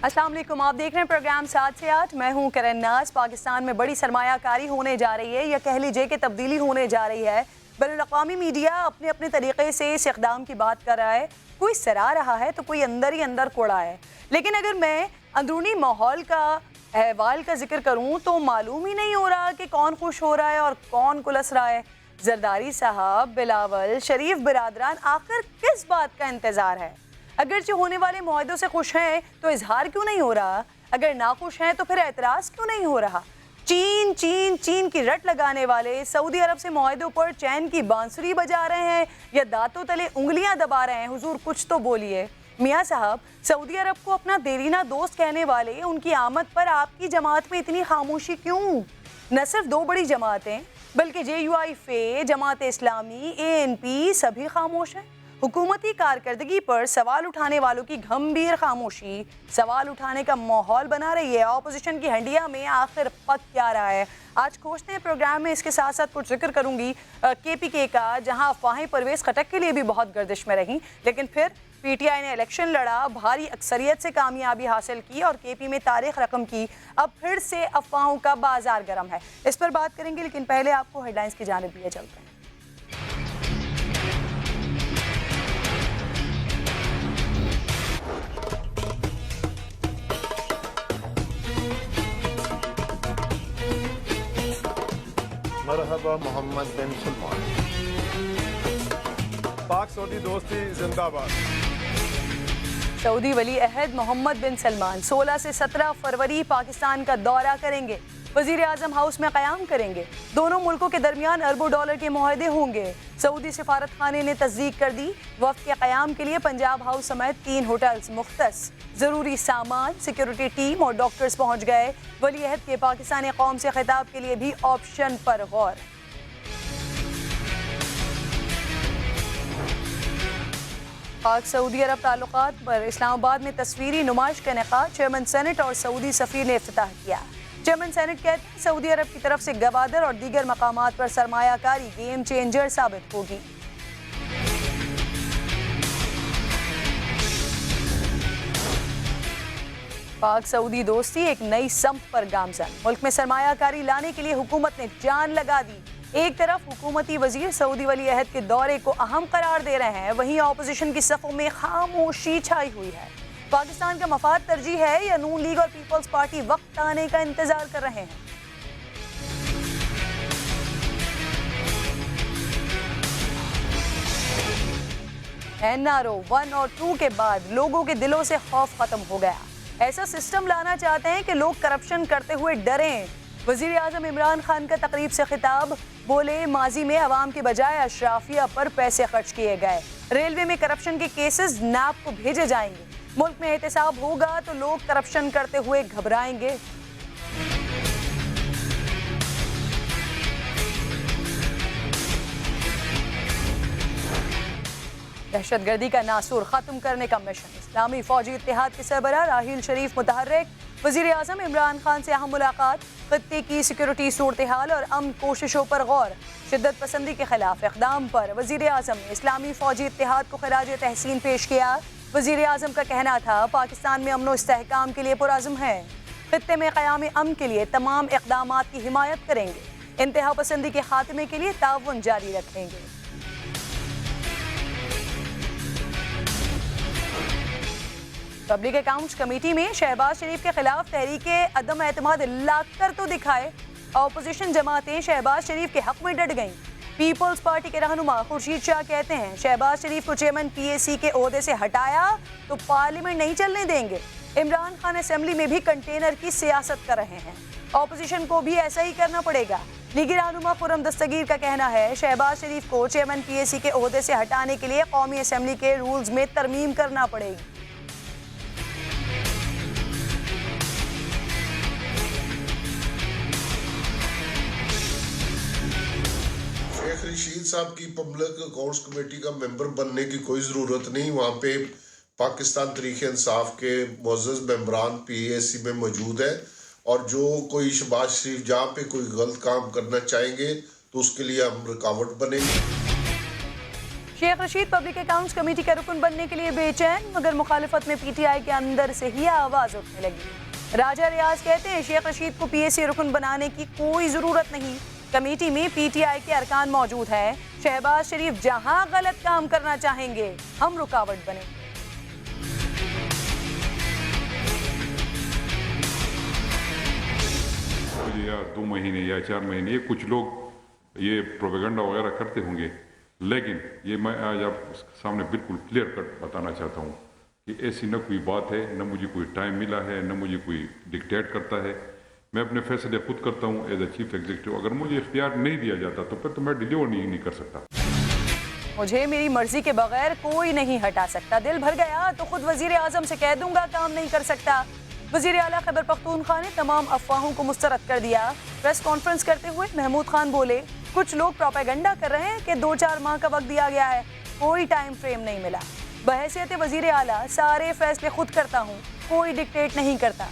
अस्सलाम वालेकुम, आप देख रहे हैं प्रोग्राम 7 से 8। मैं हूं करण नाज। पाकिस्तान में बड़ी सरमायाकारी होने जा रही है, या कह लीजिए कि तब्दीली होने जा रही है। बैनुल-अक़वामी मीडिया अपने अपने तरीके से इस इक़दाम की बात कर रहा है। कोई सराह रहा है तो कोई अंदर ही अंदर कोड़ा है। लेकिन अगर मैं अंदरूनी माहौल का अहवाल का जिक्र करूँ तो मालूम ही नहीं हो रहा कि कौन खुश हो रहा है और कौन कुलस रहा है। जरदारी साहब, बिलावल, शरीफ बिरादरान, आखिर किस बात का इंतज़ार है? अगरचे होने वाले मुआहदों से खुश हैं तो इजहार क्यों नहीं हो रहा? अगर नाखुश हैं तो फिर एतराज़ क्यों नहीं हो रहा? चीन चीन चीन की रट लगाने वाले सऊदी अरब से मुआहदों पर चैन की बांसुरी बजा रहे हैं या दांतों तले उंगलियां दबा रहे हैं? हुजूर कुछ तो बोलिए। मियाँ साहब, सऊदी अरब को अपना देरीना दोस्त कहने वाले उनकी आमद पर आपकी जमात में इतनी खामोशी क्यों? न सिर्फ दो बड़ी जमातें बल्कि JUIF, जमात इस्लामी, ANP सभी खामोश हैं। हुकूमती कारकर्दगी पर सवाल उठाने वालों की गंभीर खामोशी सवाल उठाने का माहौल बना रही है। ऑपोजिशन की हंडिया में आखिर पक क्या रहा है? आज खोजते हैं प्रोग्राम में। इसके साथ साथ कुछ जिक्र करूंगी KPK का, जहां अफवाहें परवेज खटक के लिए भी बहुत गर्दिश में रहीं, लेकिन फिर PTI ने इलेक्शन लड़ा, भारी अक्सरियत से कामयाबी हासिल की और KP में तारीख रकम की। अब फिर से अफवाहों का बाजार गर्म है। इस पर बात करेंगे, लेकिन पहले आपको हेडलाइंस की जानिब लिए चलते हैं। मरहबा मोहम्मद बिन सलमान। पाक सऊदी दोस्ती जिंदाबाद। सऊदी वली अहद मोहम्मद बिन सलमान 16 से 17 फरवरी पाकिस्तान का दौरा करेंगे। वजीर आजम हाउस में क़याम करेंगे। दोनों मुल्कों के दरमियान अरबों डॉलर के मुआहदे होंगे। सऊदी सिफारत खाने ने तस्दीक कर दी। वफ़द के क़याम के लिए पंजाब हाउस समेत 3 होटल्स मुख्तस। ज़रूरी सामान, सिक्योरिटी टीम और डॉक्टर्स पहुँच गए। वली अहद के पाकिस्तानी कौम से खिताब के लिए भी ऑप्शन पर गौर। पाक सऊदी अरब ताल्लुकात पर इस्लामाबाद में तस्वीरी नुमाइश का इनेकाद। चेयरमैन सेनेट और सऊदी सफ़ीर ने इफ्तिताह किया। चेयरमैन सेनेट कहते हैं सऊदी अरब की तरफ से गवादर और दीगर मकामात पर सरमायाकारी गेम चेंजर साबित होगी। पाक सऊदी दोस्ती एक नई संप पर गामजन। मुल्क में सरमायाकारी लाने के लिए हुकूमत ने जान लगा दी। एक तरफ हुकूमती वजीर सऊदी वली अहद के दौरे को अहम करार दे रहे हैं, वहीं ऑपोजिशन की सफ़ों में खामोशी छाई हुई है। पाकिस्तान का मफाद तरजीह है या नून लीग और पीपल्स पार्टी वक्त आने का इंतजार कर रहे हैं? NRO 1 और 2 के बाद लोगों के दिलों से खौफ खत्म हो गया। ऐसा सिस्टम लाना चाहते हैं कि लोग करप्शन करते हुए डरें। वजीर आजम इमरान खान का तकरीब से खिताब, बोले माजी में अवाम के बजाय अशराफिया पर पैसे खर्च किए गए। रेलवे में करप्शन के केसेस NAP को भेजे जाएंगे। मुल्क में एहतसाब होगा तो लोग करप्शन करते हुए घबराएंगे। दहशतगर्दी का नासूर खत्म करने का मिशन। इस्लामी फौजी इत्तेहाद के सरबराह राहील शरीफ मुतहर्रिक। वजीर आजम इमरान खान से अहम मुलाकात। खत्ते की सिक्योरिटी सूरत हाल और अमन कोशिशों पर गौर। शिद्दत पसंदी के खिलाफ इक़दाम पर वजीर आजम ने इस्लामी फौजी इत्तेहाद को खराज तहसीन पेश किया। वजीर आजम का कहना था पाकिस्तान में अमन व इस्तेहकाम के लिए पुरअज़्म है। खत्ते में क़याम अमन के लिए तमाम इक़दामात की हिमायत करेंगे। इंतहा पसंदी के खात्मे के लिए ताउन जारी रखेंगे। पब्लिक अकाउंट्स कमेटी में शहबाज शरीफ के खिलाफ तहरीके अदम एतमाद लाकर तो दिखाए। ऑपोजिशन जमातें शहबाज शरीफ के हक में डट गईं। पीपल्स पार्टी के रहनुमा खुर्शीद शाह कहते हैं शहबाज शरीफ को चेयरमैन PAC के ओहदे से हटाया तो पार्लियामेंट नहीं चलने देंगे। इमरान खान असेंबली में भी कंटेनर की सियासत कर रहे हैं। ऑपोजिशन को भी ऐसा ही करना पड़ेगा। लीगी रहनुमा खुर्रम दस्तगीर का कहना है शहबाज शरीफ को चेयरमैन PAC के ओहदे से हटाने के लिए कौमी असेंबली के रूल्स में तरमीम करना पड़ेगी। शेख रशीद साहब की पब्लिक अकाउंट्स कमेटी का मेंबर बनने की कोई ज़रूरत नहीं। वहाँ पे पाकिस्तान तरीके इंसाफ के मुअज़्ज़ज़ मेंबरान PAC में मौजूद है, और जो कोई शहबाज शरीफ जहाँ पे कोई गलत काम करना चाहेंगे तो उसके लिए हम रुकावट बनेंगे। Sheikh Rashid public accounts committee का रुकन बनने के लिए बेचैन, मगर मुखालिफत में पीटीआई के अंदर से ही आवाज़ उठने लगी। राजा रियाज कहते हैं शेख रशीद को पीएसी रुकन बनाने की कोई ज़रूरत नहीं, कमेटी में पीटीआई के अरकान मौजूद हैं। शहबाज शरीफ जहां गलत काम करना चाहेंगे हम रुकावट बने। या 2 महीने या 4 महीने ये कुछ लोग ये प्रोपेगेंडा वगैरह करते होंगे, लेकिन ये मैं आज आप सामने बिल्कुल क्लियर कट बताना चाहता हूँ कि ऐसी न कोई बात है, न मुझे कोई टाइम मिला है, न मुझे कोई डिक्टेट करता है। मैं अपने फैसले खुद करता हूँ एज ए चीफ एग्जीक्यूटिव। अगर मुझे इख्तियार नहीं दिया जाता तो फिर तो मैं डिलीवर नहीं कर सकता। मुझे मेरी मर्जी के बगैर कोई नहीं हटा सकता। दिल भर गया तो खुद वजीर आजम से कह दूंगा काम नहीं कर सकता। वजीर आला खैबर पख्तूनख्वा ने तमाम अफवाहों को मुस्तरद कर दिया। प्रेस कॉन्फ्रेंस करते हुए महमूद खान बोले, कुछ लोग प्रोपेगेंडा कर रहे हैं कि 2-4 माह का वक्त दिया गया है, कोई टाइम फ्रेम नहीं मिला। बहैसियत वजीर आला सारे फैसले खुद करता हूँ, कोई डिक्टेट नहीं करता।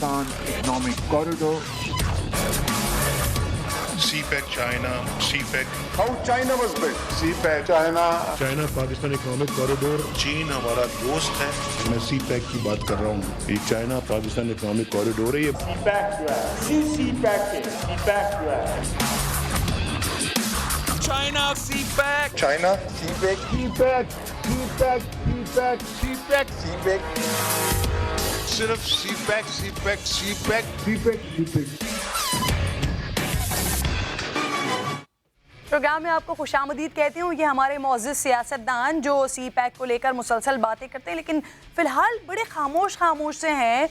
Economic corridor. CPEC China, CPEC How China was built? CPEC, China. China Pakistan economic corridor. चीन हमारा दोस्त है। मैं CPEC की बात कर रहा हूँ। ये चाइना पाकिस्तान इकोनॉमिक कॉरिडोर है। ये CPEC जो है, CPEC जो है। China, CPEC, China, CPEC, CPEC, CPEC, CPEC, CPEC, CPEC. सिर्फ CPEC, CPEC, CPEC, CPEC, CPEC। Programme में आपको खुशामदीद कहती हूँ। ये हमारे मौजूद सियासतदान जो CPEC को लेकर मुसलसल बातें करते हैं, लेकिन फ़िलहाल बड़े खामोश से हैं।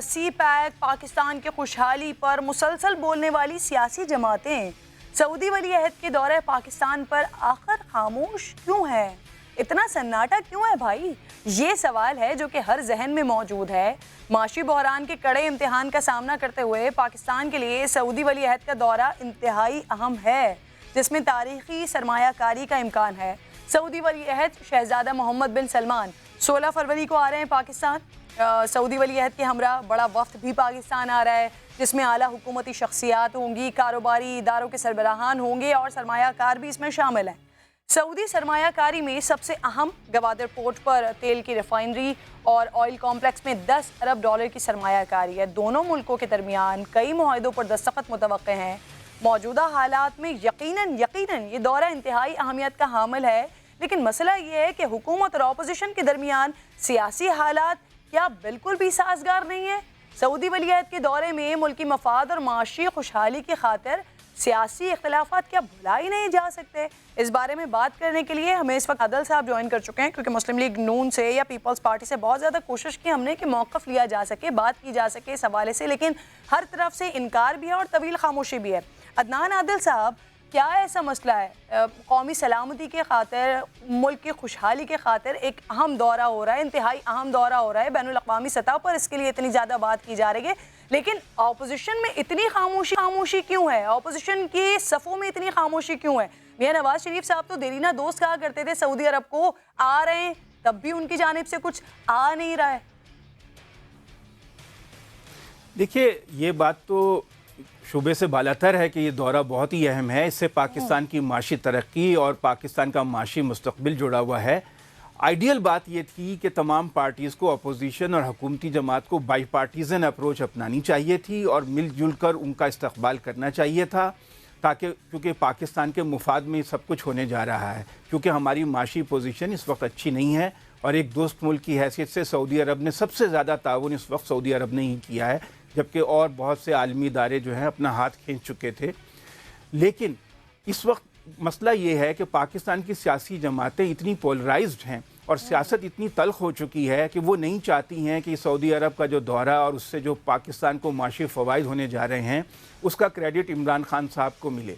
CPEC पाकिस्तान के खुशहाली पर मुसलसल बोलने वाली सियासी जमातें सऊदी वली अहद के दौरे पाकिस्तान पर आखिर खामोश क्यों है? इतना सन्नाटा क्यों है भाई? ये सवाल है जो कि हर जहन में मौजूद है। माशी बहरान के कड़े इम्तिहान का सामना करते हुए पाकिस्तान के लिए सऊदी वली अहद का दौरा इंतहाई अहम है, जिसमें तारीखी सरमायाकारी का इम्कान है। सऊदी वली अहद शहजादा मोहम्मद बिन सलमान 16 फरवरी को आ रहे हैं पाकिस्तान। सऊदी वली अहद के हमरा बड़ा वफ्द भी पाकिस्तान आ रहा है, जिसमें आला हुकूमती शख्सियात होंगी, कारोबारी इदारों के सरबराहान होंगे और सरमायाकार भी इसमें शामिल हैं। सऊदी सरमायाकारी में सबसे अहम गवादर पोर्ट पर तेल की रिफाइनरी और ऑयल कॉम्प्लेक्स में $10 अरब की सरमायाकारी है। दोनों मुल्कों के दरमियान कई मुआहिदों पर दस्तखत मुतवक्के हैं। मौजूदा हालात में यकीनन ये दौरा इंतहाई अहमियत का हामिल है, लेकिन मसला ये है कि हुकूमत और अपोजिशन के दरमियान सियासी हालात क्या बिल्कुल भी साजगार नहीं है। सऊदी वली अहद के दौरे में मुल्की मफाद और माशी खुशहाली की खातिर सियासी इख्तिलाफात क्या भुला ही नहीं जा सकते। इस बारे में बात करने के लिए हमें इस वक्त आदिल साहब ज्वाइन कर चुके हैं, क्योंकि मुस्लिम लीग नून से या पीपल्स पार्टी से बहुत ज़्यादा कोशिश की हमने कि मौक़िफ़ लिया जा सके, बात की जा सके इस हवाले से, लेकिन हर तरफ से इनकार भी है और तवील खामोशी भी है। अदनान आदिल साहब, क्या ऐसा मसला है कौमी सलामती के खातिर, मुल्क की खुशहाली के खातिर एक अहम दौरा हो रहा है, इंतहाई अहम दौरा हो रहा है बैनुल अक़वामी सतह पर, इसके लिए इतनी ज़्यादा बात की जा रही है, लेकिन अपोजिशन में इतनी खामोशी क्यों है? अपोजिशन की सफ़ों में इतनी खामोशी क्यों है? मियां नवाज शरीफ साहब तो देरीना दोस्त कहा करते थे सऊदी अरब को, आ रहे हैं तब भी उनकी जानिब से कुछ आ नहीं रहा है। देखिए, ये बात तो शुबे से बालातर है कि ये दौरा बहुत ही अहम है। इससे पाकिस्तान की माशी तरक्की और पाकिस्तान का माशी मुस्तकबिल जुड़ा हुआ है। आइडियल बात ये थी कि तमाम पार्टीज़ को, अपोजिशन और हुकूमती जमात को बाई पार्टीज़न अप्रोच अपनानी चाहिए थी और मिलजुल कर उनका इस्तकबाल करना चाहिए था, ताकि क्योंकि पाकिस्तान के मुफाद में सब कुछ होने जा रहा है। क्योंकि हमारी माशी पोजीशन इस वक्त अच्छी नहीं है और एक दोस्त मुल्क की हैसियत से सऊदी अरब ने सबसे ज़्यादा ताउन इस वक्त सऊदी अरब ने ही किया है, जबकि और बहुत से आलमी इदारे जो हैं अपना हाथ खींच चुके थे। लेकिन इस वक्त मसला ये है कि पाकिस्तान की सियासी जमातें इतनी पोलराइज्ड हैं और सियासत इतनी तल्ख हो चुकी है कि वो नहीं चाहती हैं कि सऊदी अरब का जो दौरा और उससे जो पाकिस्तान को माशी फ़वाइद होने जा रहे हैं उसका क्रेडिट इमरान खान साहब को मिले।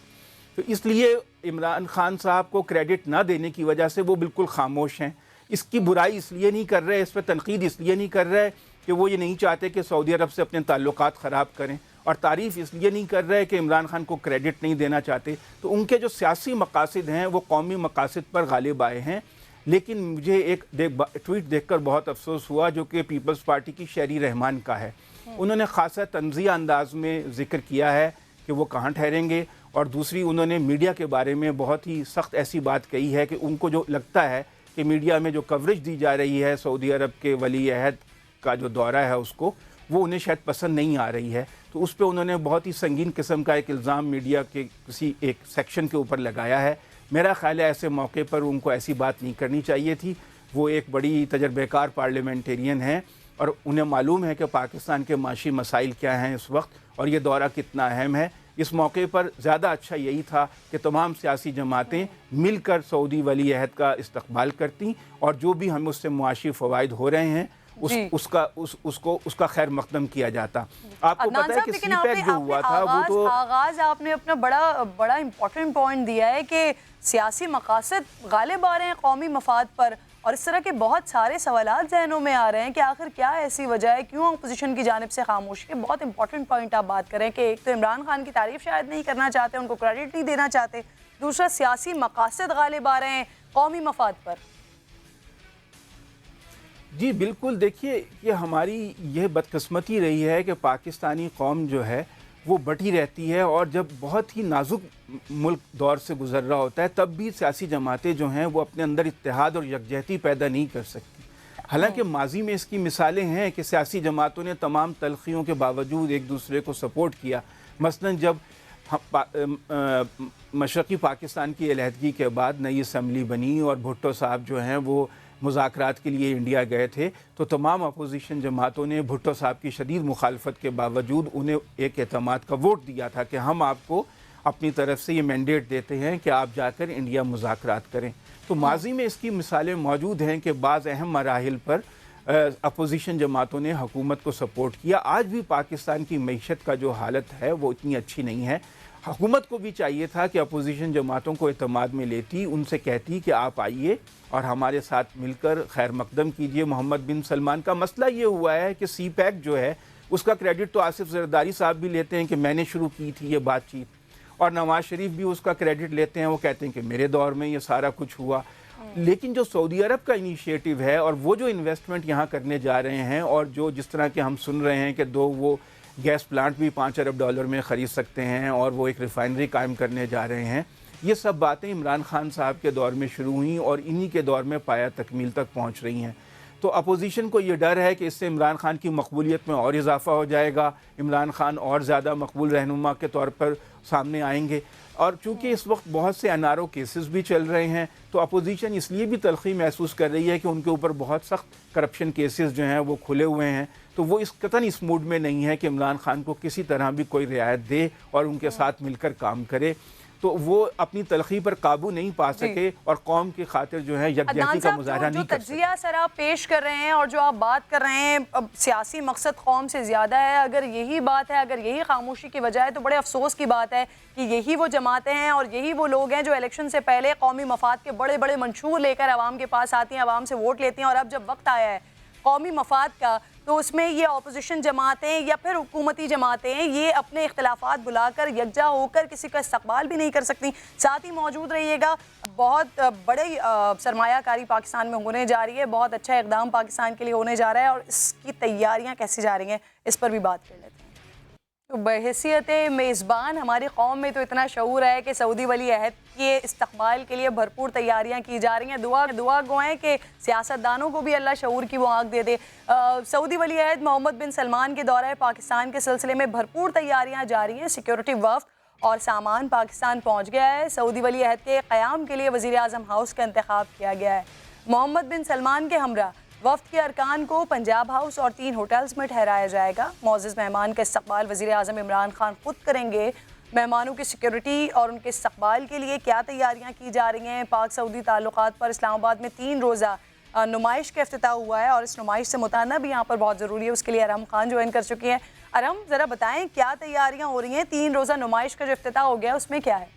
तो इसलिए इमरान खान साहब को क्रेडिट ना देने की वजह से वो बिल्कुल खामोश हैं। इसकी बुराई इसलिए नहीं कर रहे, इस पर तनकीद इसलिए नहीं कर रहे कि वो ये नहीं चाहते कि सऊदी अरब से अपने ताल्लुकात ख़राब करें, और तारीफ़ इसलिए नहीं कर रहे कि इमरान खान को क्रेडिट नहीं देना चाहते। तो उनके जो सियासी मकासद हैं वो कौमी मकासद पर गालिब आए हैं। लेकिन मुझे एक ट्वीट देखकर बहुत अफसोस हुआ जो कि पीपल्स पार्टी की शहरी रहमान का है। उन्होंने ख़ासा तंज़िया अंदाज में ज़िक्र किया है कि वो कहाँ ठहरेंगे, और दूसरी उन्होंने मीडिया के बारे में बहुत ही सख्त ऐसी बात कही है कि उनको जो लगता है कि मीडिया में जो कवरेज दी जा रही है सऊदी अरब के वली अहद का जो दौरा है उसको, वो उन्हें शायद पसंद नहीं आ रही है। तो उस पर उन्होंने बहुत ही संगीन किस्म का एक इल्ज़ाम मीडिया के किसी एक सेक्शन के ऊपर लगाया है। मेरा ख्याल है ऐसे मौके पर उनको ऐसी बात नहीं करनी चाहिए थी। वो एक बड़ी तजर्बेकार पार्लियामेंटेरियन हैं और उन्हें मालूम है कि पाकिस्तान के माशी मसाइल क्या हैं इस वक्त और ये दौरा कितना अहम है। इस मौके पर ज़्यादा अच्छा यही था कि तमाम सियासी जमातें मिलकर सऊदी वली अहद का इस्तकबाल करती और जो भी हमें उससे मुआशी फ़वाइद हो रहे हैं उसका खैर मकदम किया जाता। आपको पता है कि सीपैक जो हुआ था वो तो आगाज आपने अपना बड़ा इंपॉर्टेंट पॉइंट दिया है कि सियासी मकासद गालिब आ रहे हैं कौमी मफाद पर, और इस तरह के बहुत सारे सवालात जहनों में आ रहे हैं कि आखिर क्या ऐसी वजह है, क्यों अपोजिशन की जानिब से खामोशी है। बहुत इंपॉर्टेंट पॉइंट आप बात करें कि एक तो इमरान खान की तारीफ शायद नहीं करना चाहते, उनको क्रेडिट नहीं देना चाहते, दूसरा सियासी मकासद गालिब आ रहे हैं कौमी मफाद पर। जी बिल्कुल, देखिए ये हमारी यह बदकिस्मती रही है कि पाकिस्तानी कौम जो है वो बटी रहती है और जब बहुत ही नाजुक मुल्क दौर से गुजर रहा होता है तब भी सियासी जमातें जो हैं वो अपने अंदर इत्तेहाद और यकजहती पैदा नहीं कर सकती। हालांकि माजी में इसकी मिसालें हैं कि सियासी जमातों ने तमाम तलखियों के बावजूद एक दूसरे को सपोर्ट किया। मसलन जब मशरक़ी पाकिस्तान की अलहदगी के बाद नई असम्बली बनी और भुट्टो साहब जो हैं वो मुज़ाकरात के लिए इंडिया गए थे, तो तमाम अपोजिशन जमातों ने भुट्टो साहब की शदीद मुखालफत के बावजूद उन्हें एक एतमाद का वोट दिया था कि हम आपको अपनी तरफ से ये मैंडेट देते हैं कि आप जाकर इंडिया मुज़ाकरात करें। तो माजी में इसकी मिसालें मौजूद हैं कि बाज़ अहम मराहिल पर अपोजिशन जमातों ने हुकूमत को सपोर्ट किया। आज भी पाकिस्तान की मईशत का जो हालत है वो इतनी अच्छी नहीं है। हुकूमत को भी चाहिए था कि अपोजिशन जमातों को एतमाद में लेती, उनसे कहती कि आप आइए और हमारे साथ मिलकर खैर मकदम कीजिए। मोहम्मद बिन सलमान का मसला ये हुआ है कि सीपैक जो है उसका क्रेडिट तो आसिफ जरदारी साहब भी लेते हैं कि मैंने शुरू की थी ये बातचीत, और नवाज शरीफ भी उसका क्रेडिट लेते हैं, वो कहते हैं कि मेरे दौर में ये सारा कुछ हुआ। लेकिन जो सऊदी अरब का इनिशिएटिव है और वो जो इन्वेस्टमेंट यहाँ करने जा रहे हैं और जो जिस तरह के हम सुन रहे हैं कि वो गैस प्लांट भी $5 अरब में ख़रीद सकते हैं और वो एक रिफाइनरी कायम करने जा रहे हैं, ये सब बातें इमरान खान साहब के दौर में शुरू हुई और इन्हीं के दौर में पाया तकमील तक पहुंच रही हैं। तो अपोजिशन को ये डर है कि इससे इमरान खान की मकबूलियत में और इजाफा हो जाएगा, इमरान खान और ज़्यादा मकबूल रहनुमा के तौर पर सामने आएंगे। और चूँकि इस वक्त बहुत से एनआरओ केसेस भी चल रहे हैं तो अपोजिशन इसलिए भी तलखी महसूस कर रही है कि उनके ऊपर बहुत सख्त करप्शन केसेस जो हैं वो खुले हुए हैं, तो वो इस कतन इस मूड में नहीं है कि इमरान खान को किसी तरह भी कोई रियायत दे और उनके साथ मिलकर काम करे। तो वो अपनी तलखी पर काबू नहीं पा सके और कौम की खातिर जो है यकजहती का मुजाहरा नहीं कर सके। तज्जिया सर आप पेश कर रहे हैं और जो आप बात कर रहे हैं, अब सियासी मकसद कौम से ज़्यादा है, अगर यही बात है, अगर यही खामोशी की वजह है तो बड़े अफसोस की बात है कि यही वो जमातें हैं और यही वो लोग हैं जो इलेक्शन से पहले कौमी मफाद के बड़े बड़े मंशूर लेकर आवाम के पास आती हैं, आवाम से वोट लेती हैं, और अब जब वक्त आया है कौमी मफाद का तो उसमें ये अपोजिशन जमातें या फिर हुकूमती जमातें ये अपने इख्तलाफात बुलाकर यकजा होकर किसी का इस्तकबाल भी नहीं कर सकती। साथ ही मौजूद रहिएगा, बहुत बड़ी सरमायाकारी पाकिस्तान में होने जा रही है, बहुत अच्छा इक़दाम पाकिस्तान के लिए होने जा रहा है और इसकी तैयारियाँ कैसी जा रही हैं इस पर भी बात कर लेते हैं। तो बहैसियत मेज़बान हमारी कौम में तो इतना शऊर है कि सऊदी वली अहद के इस्तकबाल के लिए भरपूर तैयारियां की जा रही हैं। दुआ गोएं कि सियासतदानों को भी अल्लाह शऊर की वो आँख दे दे। सऊदी वली अहद मोहम्मद बिन सलमान के दौरे पाकिस्तान के सिलसिले में भरपूर तैयारियां जारी हैं। सिक्योरिटी वफ़द और सामान पाकिस्तान पहुँच गया है। सऊदी वली अहद के क़याम के लिए वज़ीर आज़म हाउस का इंतखाब किया गया है। मोहम्मद बिन सलमान के हमरा वफ़द के अरकान को पंजाब हाउस और 3 होटल्स में ठहराया जाएगा। मौजूद मेहमान का इस्तकबाल वज़ीर आज़म इमरान खान खुद करेंगे। मेहमानों की सिक्योरिटी और उनके इस्तकबाल के लिए क्या तैयारियां की जा रही हैं? पाक सऊदी ताल्लुकात पर इस्लामाबाद में 3 रोज़ा नुमाइश का इफ्तिताह हुआ है और इस नुमाइश से मुताना भी यहाँ पर बहुत ज़रूरी है। उसके लिए अरम खान ज्वाइन कर चुकी हैं। अरम, ज़रा बताएँ क्या तैयारियाँ हो रही हैं? 3 रोज़ा नुमाइश का जो इफ्तिताह हो गया उसमें क्या है?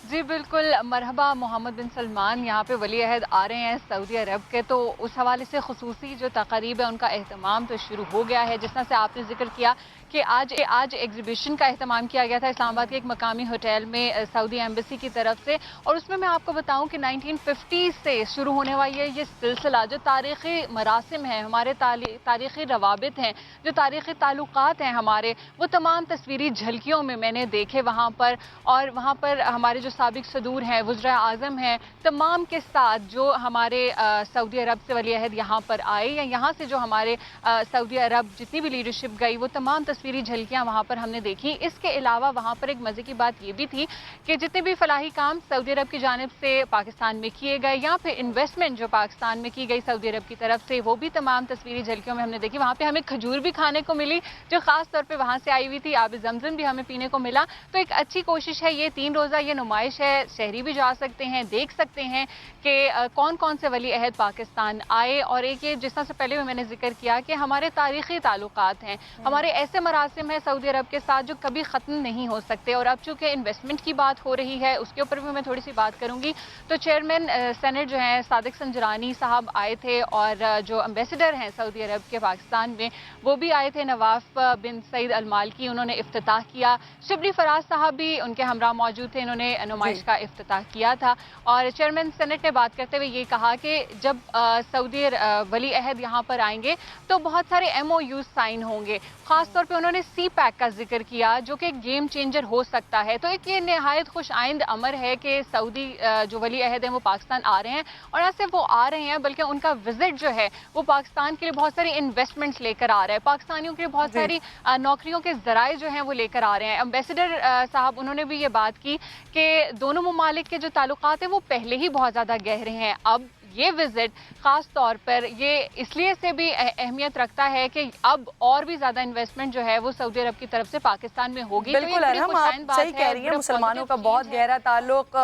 जी बिल्कुल, मरहबा। मोहम्मद बिन सलमान यहाँ पे वली अहद आ रहे हैं सऊदी अरब के, तो उस हवाले से खुसूसी जो तक़रीब है उनका एहतमाम तो शुरू हो गया है। जिस तरह से आपने जिक्र किया कि आज एग्जीबिशन का एहतमाम किया गया था इस्लामाबाद के एक मकामी होटल में सऊदी एम्बेसी की तरफ से, और उसमें मैं आपको बताऊं कि 1950 से शुरू होने वाली है ये सिलसिला, जो तारीख़ी मरासिम हैं, हमारे तारीख़ी रवाबित हैं, जो तारीख़ी ताल्लुकात हैं हमारे, वो तमाम तस्वीरी झलकियों में मैंने देखे वहाँ पर। और वहाँ पर हमारे जो साबिक सदूर हैं, वज़ीर आज़म हैं, तमाम के साथ जो हमारे सऊदी अरब से वली अहद यहाँ पर आए, या यहाँ से जो हमारे सऊदी अरब जितनी भी लीडरशिप गई, वो तमाम तस्वीरी झलकियाँ वहाँ पर हमने देखी। इसके अलावा वहाँ पर एक मज़े की बात ये भी थी कि जितने भी फलाही काम सऊदी अरब की जानिब से पाकिस्तान में किए गए, या फिर इन्वेस्टमेंट जो पाकिस्तान में की गई सऊदी अरब की तरफ से, वो भी तमाम तस्वीरी झलकियों में हमने देखी। वहाँ पर हमें खजूर भी खाने को मिली, जो ख़ास तौर पर वहाँ से आई हुई थी। आब ज़मज़म भी हमें पीने को मिला। तो एक अच्छी कोशिश है, ये 3 रोज़ा ये नुमाइश है, शहरी भी जा सकते हैं, देख सकते हैं कि कौन कौन से वली अहद पाकिस्तान आए। और एक ये जिस तरह से पहले भी मैंने जिक्र किया कि हमारे तारीख़ी ताल्लुकात हैं, हमारे ऐसे मरासिम है सऊदी अरब के साथ जो कभी ख़त्म नहीं हो सकते। और अब चूँकि इन्वेस्टमेंट की बात हो रही है, उसके ऊपर भी मैं थोड़ी सी बात करूँगी। तो चेयरमैन सेनेट जो हैं सादिक संजरानी साहब आए थे, और जो एम्बेसडर हैं सऊदी अरब के पाकिस्तान में, वो भी आए थे, नवाफ बिन सईद अल मालकी, उन्होंने इफ्तिताह किया। शिबली फराज साहब भी उनके हमरा मौजूद थे, इन्होंने नुमाइश का इफ्तिताह किया था। और चेयरमैन सेनेट ने बात करते हुए ये कहा कि जब सऊदी वली अहद यहाँ पर आएंगे तो बहुत सारे MOU साइन होंगे। ख़ास तौर पे उन्होंने CPAC का जिक्र किया, जो कि गेम चेंजर हो सकता है। तो एक ये नहायत खुश आइंद अमर है कि सऊदी जो वली अहद हैं वो पाकिस्तान आ रहे हैं, और न सिर्फ वो आ रहे हैं बल्कि उनका विजिट जो है वो पाकिस्तान के लिए बहुत सारी इन्वेस्टमेंट्स लेकर आ रहा है, पाकिस्तानियों के लिए बहुत सारी नौकरियों के ज़राए जो हैं वो लेकर आ रहे हैं। एम्बेसडर साहब उन्होंने भी ये बात की कि दोनों ममालिक के जो ताल्लुकात हैं वो पहले ही बहुत ज़्यादा गहरे हैं। अब ये विजिट ख़ास तौर पर ये इसलिए से भी अहमियत रखता है कि अब और भी ज़्यादा इन्वेस्टमेंट जो है वो सऊदी अरब की तरफ से पाकिस्तान में होगी। बिल्कुल अरहम, आप सही कह रही हैं। मुसलमानों का बहुत गहरा ताल्लुक,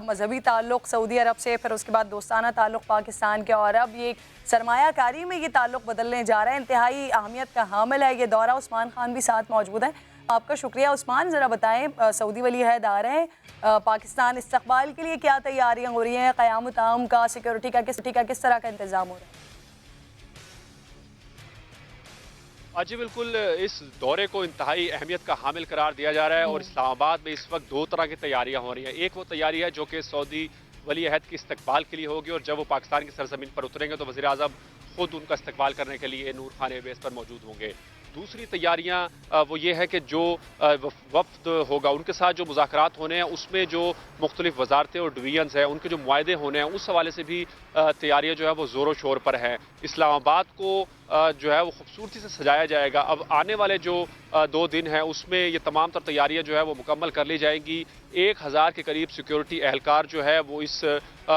मजहबी ताल्लुक सऊदी अरब से, फिर उसके बाद दोस्ताना ताल्लुक पाकिस्तान के, और अब ये सरमायाकारी में ये ताल्लुक बदलने जा रहा है। इंतहाई अहमियत का हामिल है ये दौरा। उस्मान खान भी साथ मौजूद हैं। आपका शुक्रिया उस्मान। ज़रा बताएं, सऊदी वली अहद आ रहे हैं पाकिस्तान, इस्तकबाल के लिए क्या तैयारियां हो रही हैं? क़यामुत आम का, सिक्योरिटी का किस तरह का इंतज़ाम हो रहा है? जी बिल्कुल, इस दौरे को इंतहाई अहमियत का हामिल करार दिया जा रहा है, और इस्लामाबाद में इस वक्त 2 तरह की तैयारियां हो रही हैं। एक वो तैयारी है जो कि सऊदी वली अहद की इस्तकबाल के लिए होगी, और जब वो पाकिस्तान की सरजमीन पर उतरेंगे तो वज़ीर आज़म खुद उनका इस्तकबाल करने के लिए नूर खान एयरबेस पर मौजूद होंगे। दूसरी तैयारियां वो ये है कि जो वफ्द होगा उनके साथ जो मुज़ाकरात होने हैं, उसमें जो मुख्तलिफ वजारतें और डिवीजन्स हैं उनके जो मुआहदे होने हैं, उस हवाले से भी तैयारियां जो है वो ज़ोरों शोर पर हैं। इस्लामाबाद को जो है वो खूबसूरती से सजाया जाएगा। अब आने वाले जो 2 दिन हैं उसमें ये तमाम तर तैयारियां जो है वो मुकम्मल कर ली जाएंगी। 1000 के करीब सिक्योरिटी एहलकार जो है वो इस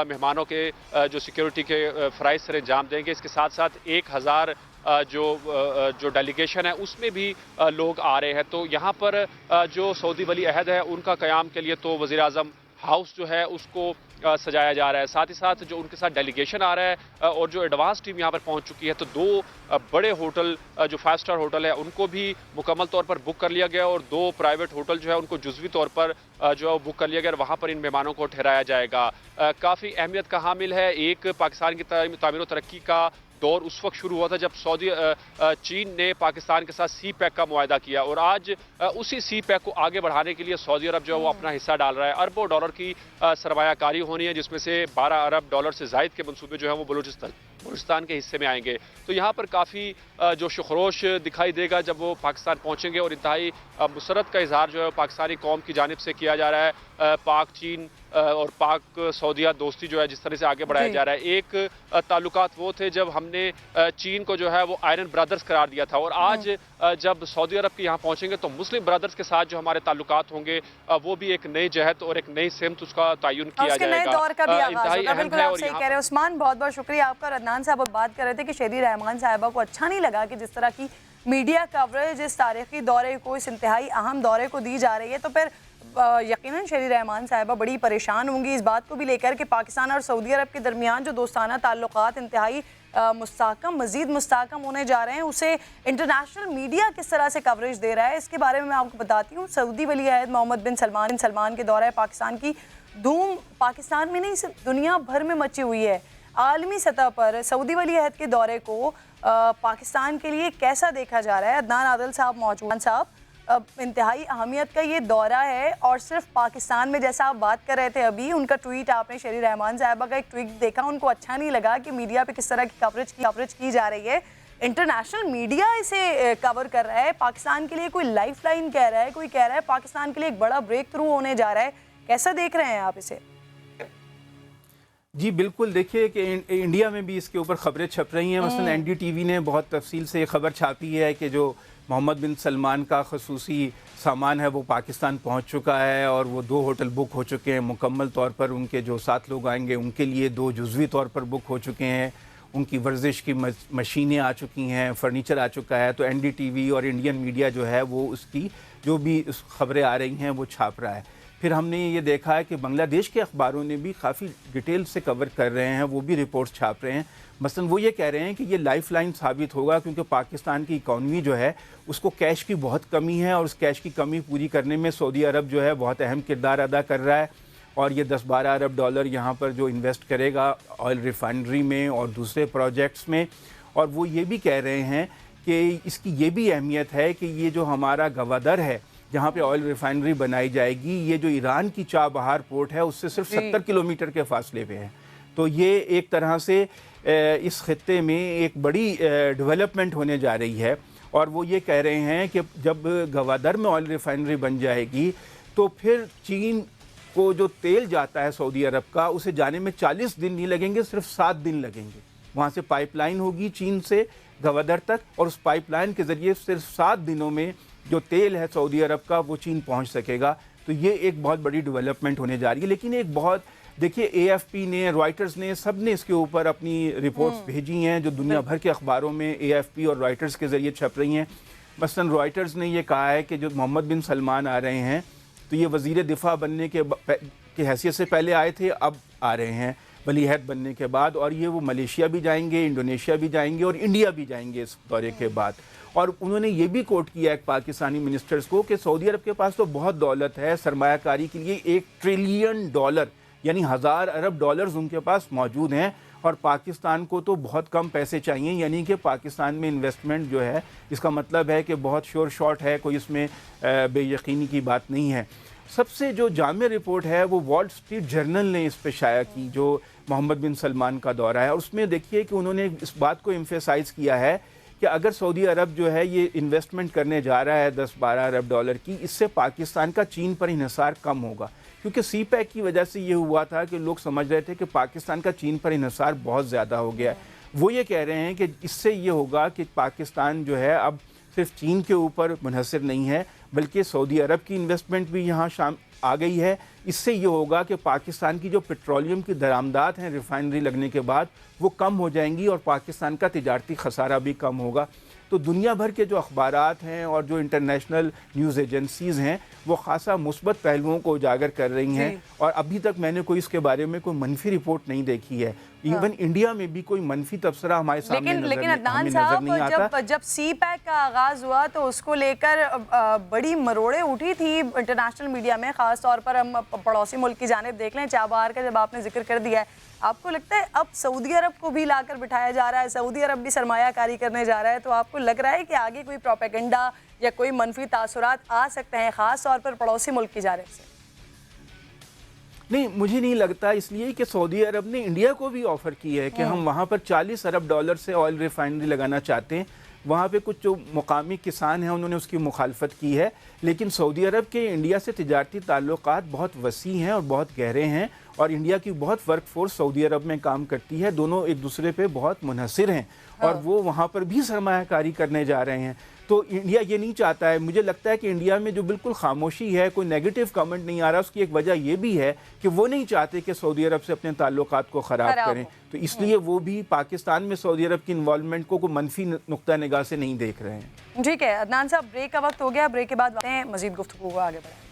मेहमानों के जो सिक्योरिटी के फ़राइज़ सर अंजाम देंगे। इसके साथ साथ 1000 जो डेलीगेशन है उसमें भी लोग आ रहे हैं। तो यहाँ पर जो सऊदी वली अहद है उनका क़याम के लिए तो वज़ीर आज़म हाउस जो है उसको सजाया जा रहा है। साथ ही साथ जो उनके साथ डेलीगेशन आ रहा है और जो एडवांस टीम यहाँ पर पहुँच चुकी है, तो 2 बड़े होटल जो 5 स्टार होटल है उनको भी मुकम्मल तौर पर बुक कर लिया गया, और 2 प्राइवेट होटल जो है उनको जुज़वी तौर पर जो है बुक कर लिया गया, और वहाँ पर इन मेहमानों को ठहराया जाएगा। काफ़ी अहमियत का हामिल है। एक पाकिस्तान की तामीर और तरक्की का दौर उस वक्त शुरू हुआ था जब चीन ने पाकिस्तान के साथ CPAC का मुआहदा किया, और आज उसी CPAC को आगे बढ़ाने के लिए सऊदी अरब जो है वो अपना हिस्सा डाल रहा है। अरबों डॉलर की सरमायाकारी होनी है, जिसमें से 12 अरब डॉलर से ज़ायद के मंसूबे जो है वो बलूचिस्तान के हिस्से में आएंगे। तो यहाँ पर काफ़ी जोश खरोश दिखाई देगा जब वो पाकिस्तान पहुँचेंगे, और इंतहाई मुसरत का इजहार जो है पाकिस्तानी कौम की जानिब से किया जा रहा है। पाक चीन और पाक सऊदीया दोस्ती जो है जिस तरह से आगे बढ़ाया जा रहा है। एक ताल्लुकात वो थे जब हमने चीन को जो है वो आयरन ब्रदर्स करार दिया था, और आज जब सऊदी अरब के यहाँ पहुँचेंगे तो मुस्लिम ब्रदर्स के साथ जो हमारे ताल्लुकात होंगे वो भी एक नई जहत और एक नई सिमत उसका तयन किया जाएगा। बिल्कुल आप सही कह रहे हैं उस्मान, बहुत बहुत शुक्रिया आपका। अदनान साहब अब बात कर रहे थे कि शेरी रहमान साहिबा को अच्छा नहीं लगा कि जिस तरह की मीडिया कवरेज इस तारीखी दौरे को, इस इंतहाई अहम दौरे को दी जा रही है, तो फिर यकीनन शेरी रहमान साहिबा बड़ी परेशान होंगी इस बात को भी लेकर कि पाकिस्तान और सऊदी अरब के दरमियान जो दोस्ताना ताल्लुकात इंतहाई मज़ीद मुस्तहकम होने जा रहे हैं, उसे इंटरनेशनल मीडिया किस तरह से कवरेज दे रहा है, इसके बारे में मैं आपको बताती हूँ। सऊदी वली अहद मोहम्मद बिन सलमान के दौरा पाकिस्तान की धूम पाकिस्तान में नहीं सिर्फ दुनिया भर में मची हुई है। आलमी सतह पर सऊदी वली अहद के दौरे को पाकिस्तान के लिए कैसा देखा जा रहा है? अदनान आदिल साहब मौजूद साहब, इंतहाई अहमियत का ये दौरा है और सिर्फ पाकिस्तान में, जैसा आप बात कर रहे थे अभी, उनका ट्वीट आपने शेरी रहमान साहबा का एक ट्वीट देखा, उनको अच्छा नहीं लगा कि मीडिया पे किस तरह की कवरेज की जा रही है। इंटरनेशनल मीडिया इसे कवर कर रहा है, पाकिस्तान के लिए कोई लाइफलाइन कह रहा है, कोई कह रहा है पाकिस्तान के लिए एक बड़ा ब्रेक थ्रू होने जा रहा है। कैसा देख रहे हैं आप इसे? जी बिल्कुल, देखिए कि इंडिया में भी इसके ऊपर खबरें छप रही हैं। मसलन एनडीटीवी ने बहुत तफसील से ये खबर छापी है कि जो मोहम्मद बिन सलमान का खसूसी सामान है वो पाकिस्तान पहुंच चुका है और वो 2 होटल बुक हो चुके हैं मुकम्मल तौर पर। उनके जो 7 लोग आएंगे उनके लिए 2 जुज़वी तौर पर बुक हो चुके हैं। उनकी वर्जिश की मशीनें आ चुकी हैं, फर्नीचर आ चुका है। तो एनडीटीवी और इंडियन मीडिया जो है वो उसकी जो भी खबरें आ रही हैं वो छाप रहा है। फिर हमने ये देखा है कि बांग्लादेश के अखबारों ने भी काफ़ी डिटेल से कवर कर रहे हैं, वो भी रिपोर्ट्स छाप रहे हैं। मसलन वो ये कह रहे हैं कि ये लाइफ लाइन साबित होगा क्योंकि पाकिस्तान की इकॉनमी जो है उसको कैश की बहुत कमी है और उस कैश की कमी पूरी करने में सऊदी अरब जो है बहुत अहम किरदार अदा कर रहा है। और ये 10-12 अरब डॉलर यहाँ पर जो इन्वेस्ट करेगा ऑयल रिफाइनरी में और दूसरे प्रोजेक्ट्स में। और वो ये भी कह रहे हैं कि इसकी ये भी अहमियत है कि ये जो हमारा गवादर है जहाँ पे ऑयल रिफाइनरी बनाई जाएगी, ये जो ईरान की चाबहार पोर्ट है उससे सिर्फ 70 किलोमीटर के फासले पे है। तो ये एक तरह से इस खित्ते में एक बड़ी डेवलपमेंट होने जा रही है। और वो ये कह रहे हैं कि जब गवादर में ऑयल रिफाइनरी बन जाएगी तो फिर चीन को जो तेल जाता है सऊदी अरब का, उसे जाने में 40 दिन नहीं लगेंगे, सिर्फ 7 दिन लगेंगे। वहाँ से पाइपलाइन होगी चीन से गवादर तक और उस पाइपलाइन के ज़रिए सिर्फ 7 दिनों में जो तेल है सऊदी अरब का वो चीन पहुँच सकेगा। तो ये एक बहुत बड़ी डेवलपमेंट होने जा रही है। लेकिन एक बहुत देखिए AFP ने, रॉयटर्स ने, सब ने इसके ऊपर अपनी रिपोर्ट्स भेजी हैं जो दुनिया भर के अखबारों में AFP और रॉयटर्स के ज़रिए छप रही हैं। मसलन रॉयटर्स ने ये कहा है कि जो मोहम्मद बिन सलमान आ रहे हैं तो ये वज़ीर दिफा बनने के हैसियत से पहले आए थे, अब आ रहे हैं वली अहद बनने के बाद। और ये वो मलेशिया भी जाएंगे, इंडोनेशिया भी जाएंगे और इंडिया भी जाएंगे इस दौरे के बाद। और उन्होंने ये भी कोट किया है पाकिस्तानी मिनिस्टर्स को कि सऊदी अरब के पास तो बहुत दौलत है, सरमायाकारी के लिए $1 ट्रिलियन यानी 1000 अरब डॉलर्स उनके पास मौजूद हैं और पाकिस्तान को तो बहुत कम पैसे चाहिए। यानी कि पाकिस्तान में इन्वेस्टमेंट जो है इसका मतलब है कि बहुत श्योर शॉट है, कोई इसमें बेयकीनी की बात नहीं है। सबसे जो जामे रिपोर्ट है वो वॉल स्ट्रीट जर्नल ने इस पे शाया की जो मोहम्मद बिन सलमान का दौरा है। और उसमें देखिए कि उन्होंने इस बात को एम्फेसाइज़ किया है कि अगर सऊदी अरब जो है ये इन्वेस्टमेंट करने जा रहा है 10-12 अरब डॉलर की, इससे पाकिस्तान का चीन पर इन्हिसार कम होगा। क्योंकि CPEC की वजह से ये हुआ था कि लोग समझ रहे थे कि पाकिस्तान का चीन पर इन्हिसार बहुत ज़्यादा हो गया है। वो ये कह रहे हैं कि इससे ये होगा कि पाकिस्तान जो है अब सिर्फ चीन के ऊपर मुनहसर नहीं है बल्कि सऊदी अरब की इन्वेस्टमेंट भी यहाँ आ गई है। इससे ये होगा कि पाकिस्तान की जो पेट्रोलियम की दरामदात हैं रिफाइनरी लगने के बाद वो कम हो जाएंगी और पाकिस्तान का तिजारती खसारा भी कम होगा। तो दुनिया भर के जो अखबारात हैं और जो इंटरनेशनल न्यूज़ एजेंसीज़ हैं वो ख़ासा मुस्बत पहलुओं को उजागर कर रही हैं। और अभी तक मैंने कोई इसके बारे में कोई मनफी रिपोर्ट नहीं देखी है। इवन इंडिया में भी कोई मनफी तबसरा हमारे सामने लेकिन अदनान साहब, जब CPEC का आगाज़ हुआ तो उसको लेकर बड़ी मरोड़े उठी थी इंटरनेशनल मीडिया में। ख़ास तौर पर हम पड़ोसी मुल्क की जानिब देख लें, चाबहार का जब आपने जिक्र कर दिया है, आपको लगता है अब सऊदी अरब को भी लाकर बिठाया जा रहा है, सऊदी अरब भी सरमायाकारी करने जा रहा है, तो आपको लग रहा है कि आगे कोई प्रोपेगेंडा या कोई मनफी तासुरात आ सकते हैं ख़ास तौर पर पड़ोसी मुल्क की जानिब से? नहीं, मुझे नहीं लगता, इसलिए कि सऊदी अरब ने इंडिया को भी ऑफ़र की है कि हम वहाँ पर 40 अरब डॉलर से ऑयल रिफाइनरी लगाना चाहते हैं। वहाँ पे कुछ जो मुकामी किसान हैं उन्होंने उसकी मुखालफत की है। लेकिन सऊदी अरब के इंडिया से तिजारती ताल्लुकात बहुत वसी हैं और बहुत गहरे हैं और इंडिया की बहुत वर्क फोर्स सऊदी अरब में काम करती है। दोनों एक दूसरे पे बहुत मुनहसिर हैं और वो वहाँ पर भी सरमायाकारी करने जा रहे हैं। तो इंडिया ये नहीं चाहता है। मुझे लगता है कि इंडिया में जो बिल्कुल खामोशी है, कोई नेगेटिव कमेंट नहीं आ रहा, उसकी एक वजह ये भी है कि वो नहीं चाहते कि सऊदी अरब से अपने ताल्लुकात को ख़राब करें। तो इसलिए वो भी पाकिस्तान में सऊदी अरब की इन्वॉल्वमेंट को कोई मनफी नुक्ता निगाह से नहीं देख रहे हैं। ठीक है अदनान साहब, ब्रेक का वक्त हो गया, ब्रेक के बाद मज़ीद गुफ्तगू को आगे बढ़ाएं।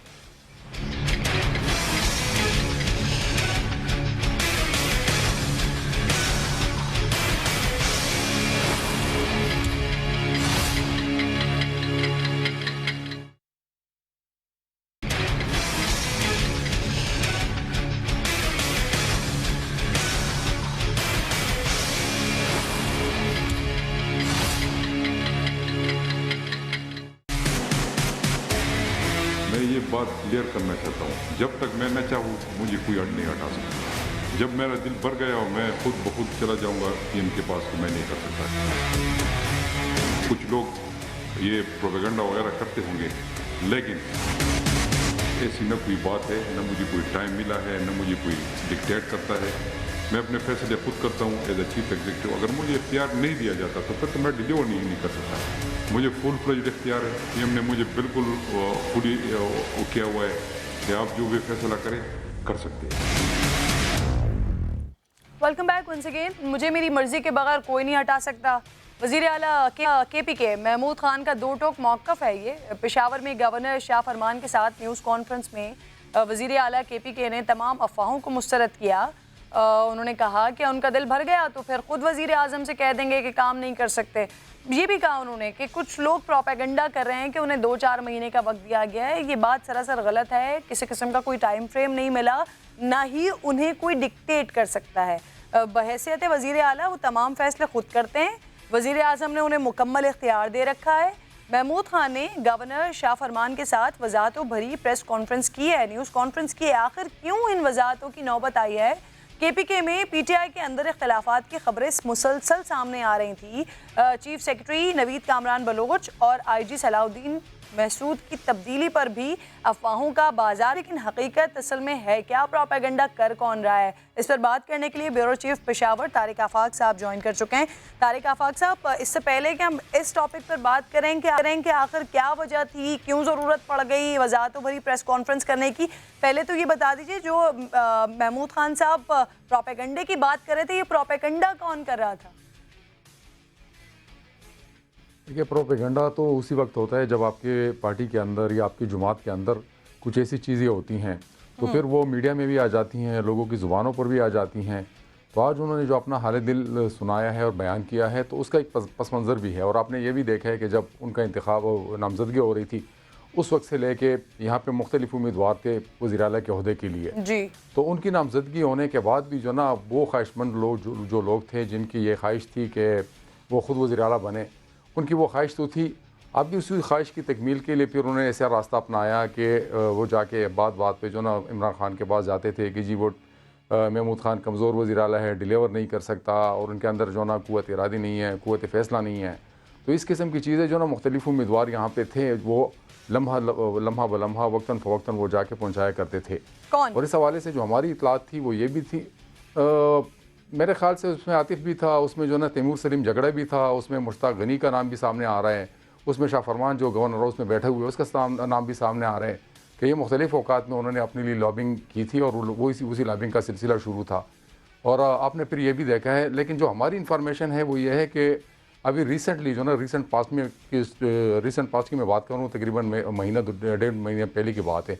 बात क्लियर करना चाहता हूँ, जब तक मैं न चाहूँ मुझे कोई नहीं हटा सकता। जब मेरा दिल भर गया और मैं खुद ब खुद चला जाऊँगा पीएम के पास तो मैं नहीं कर सकता। कुछ लोग ये प्रोपेगेंडा वगैरह करते होंगे, लेकिन ऐसी न कोई बात है, न मुझे कोई टाइम मिला है, न मुझे कोई डिक्टेट करता है। मैं अपने फैसले खुद करता हूँ एज ए चीफ एग्जीक्यूटिव। अगर मुझे इख्तियार नहीं दिया जाता तो फिर तो मैं डिलीवर नहीं कर सकता। मुझे फुल फ्लेज्ड इख्तियार है, पीएम ने मुझे बिल्कुल पूरी किया हुआ है कि आप जो भी फैसला करें कर सकते हैं। Welcome back once again. मुझे मेरी मर्जी के बगैर कोई नहीं हटा सकता। वज़ीर आला KPK महमूद खान का दो टोक मौक़िफ़ है ये। पेशावर में गवर्नर शाह फरमान के साथ न्यूज़ कॉन्फ्रेंस में वज़ीर आला KPK ने तमाम अफवाहों को मुस्तरद किया। उन्होंने कहा कि उनका दिल भर गया तो फिर ख़ुद वज़ीर आज़म से कह देंगे कि काम नहीं कर सकते। ये भी कहा उन्होंने कि कुछ लोग प्रोपेगेंडा कर रहे हैं कि उन्हें 2-4 महीने का वक्त दिया गया है। ये बात सरासर गलत है। किसी किस्म का कोई टाइम फ्रेम नहीं मिला, ना ही उन्हें कोई डिक्टेट कर सकता है। बहैसियत वज़ीर आला वो तमाम फ़ैसले खुद करते हैं। वज़ीर आज़म ने उन्हें मुकम्मल इख्तियार दे रखा है। महमूद खान ने गवर्नर शाह फरमान के साथ वज़ाहतों भरी प्रेस कॉन्फ्रेंस की है, न्यूज़ कॉन्फ्रेंस की है। आखिर क्यों इन वज़ाहतों की नौबत आई है? KPK में PTI के अंदर इख्तिलाफ़ात की खबरें मुसलसल सामने आ रही थी। चीफ सेक्रेटरी नवीद कामरान बलोच और IG सलाउद्दीन महसूद की तब्दीली पर भी अफवाहों का बाजार, लेकिन हकीकत असल में है क्या? प्रोपेगेंडा कर कौन रहा है? इस पर बात करने के लिए ब्यूरो चीफ पेशावर तारिक आफाक साहब ज्वाइन कर चुके हैं। तारिक आफाक साहब, इससे पहले कि हम इस टॉपिक पर बात करें कि आखिर क्या वजह थी, क्यों ज़रूरत पड़ गई वज़ाहतों भरी प्रेस कॉन्फ्रेंस करने की, पहले तो ये बता दीजिए जो महमूद खान साहब प्रोपेगेंडे की बात कर रहे थे, ये प्रोपेगेंडा कौन कर रहा था? देखिए, प्रोपेगेंडा तो उसी वक्त होता है जब आपके पार्टी के अंदर या आपकी जुमात के अंदर कुछ ऐसी चीज़ें होती हैं तो फिर वो मीडिया में भी आ जाती हैं, लोगों की ज़ुबानों पर भी आ जाती हैं। तो आज उन्होंने जो अपना हाल दिल सुनाया है और बयान किया है तो उसका एक पस मंज़र भी है। और आपने ये भी देखा है कि जब उनका इंतखाब नामजदगी हो रही थी उस वक्त से लेके यहाँ पे मुख्तलिफ उम्मीदवार थे वज़ीर आला के ओहदे के लिए जी। तो उनकी नामजदगी होने के बाद भी जो ना वो ख्वाहिशमंद लोग जो लोग थे जिनकी ये ख्वाहिश थी कि वो ख़ुद वज़ीर आला बने, उनकी वो ख्वाहिश तो थी। आपकी उसी ख्वाहिश की तकमील के लिए फिर उन्होंने ऐसा रास्ता अपनाया कि वो जाके बात पे जो ना इमरान खान के पास जाते थे कि जी वो महमूद खान कमज़ोर वज़ीर आला है, डिलीवर नहीं कर सकता और उनके अंदर जो ना क़ुव्वत इरादी नहीं है, क़ुव्वत फ़ैसला नहीं है। तो इस किस्म की चीज़ें जो ना मुख्तलिफ उम्मीदवार यहाँ पे थे वो लम्हा ब लम्हा वक्तन फ़वक्तन वो जाके पहुँचाया करते थे। और इस हवाले से जो हमारी इतलात थी वो ये भी थी, मेरे ख्याल से उसमें आतिफ भी था, उसमें जो ना तैमूर सलीम झगड़ा भी था, उसमें मुश्ताक गनी का नाम भी सामने आ रहा है, उसमें शाह फरमान जो गवर्नर हाउस में बैठे हुए उसका नाम भी सामने आ रहा है कि ये मुख्तलिफ़ औकात में उन्होंने अपने लिए लॉबिंग की थी और वो उसी लॉबिंग का सिलसिला शुरू था। और आपने फिर ये भी देखा है, लेकिन जो हमारी इंफॉर्मेशन है वो ये है कि अभी रिसेंटली जो ना रिसेंट पास्ट की मैं बात करूँ तकरीबन महीना 1.5 महीने पहले की बात है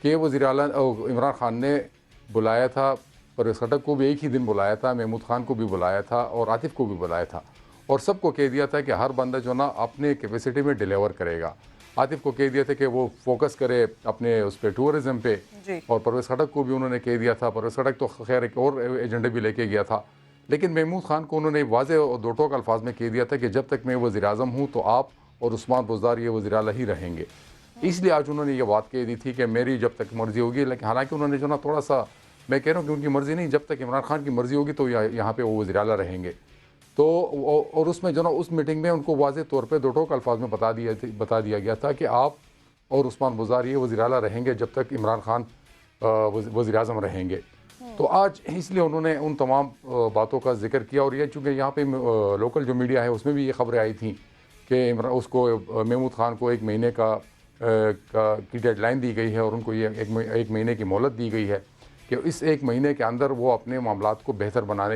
कि वज़ीर आला इमरान खान ने बुलाया था, परवेज़ खटक को भी एक ही दिन बुलाया था, महमूद खान को भी बुलाया था और आतिफ को भी बुलाया था और सबको कह दिया था कि हर बंदा जो ना अपने कैपेसिटी में डिलीवर करेगा। आतिफ को कह दिया था कि वो फोकस करे अपने उस पर टूरिज़म पे और परवेज़ खटक को भी उन्होंने कह दिया था। परवेज़ खटक तो खैर एक और एजेंडे भी लेके गया था, लेकिन महमूद खान को उन्होंने वाज़े और दो टोक अल्फाज में कह दिया था कि जब तक मैं वज़ीर आज़म हूँ तो आप और उस्मान बुज़दार ये वज़ीर आला ही रहेंगे। इसलिए आज उन्होंने ये बात कह दी थी कि मेरी जब तक मर्ज़ी होगी, लेकिन हालांकि उन्होंने जो ना थोड़ा सा, मैं कह रहा हूँ कि उनकी मर्ज़ी नहीं, जब तक इमरान खान की मर्ज़ी होगी तो यहाँ पे वो वज़ीर आला रहेंगे। तो और उसमें जो ना उस मीटिंग में उनको वाज़े तौर पे दो टोक अल्फाज में बता दिया गया था कि आप और उस्मान बुज़दार ये वज़ीर आला रहेंगे जब तक इमरान खान वज़ीर आज़म रहेंगे। तो आज इसलिए उन्होंने उन तमाम बातों का जिक्र किया। और ये चूँकि यहाँ पे लोकल जो मीडिया है उसमें भी ये खबरें आई थी कि उसको महमूद खान को 1 महीने की डेडलाइन दी गई है और उनको ये एक महीने की मोहलत दी गई है कि इस 1 महीने के अंदर वो अपने मामलात को बेहतर बना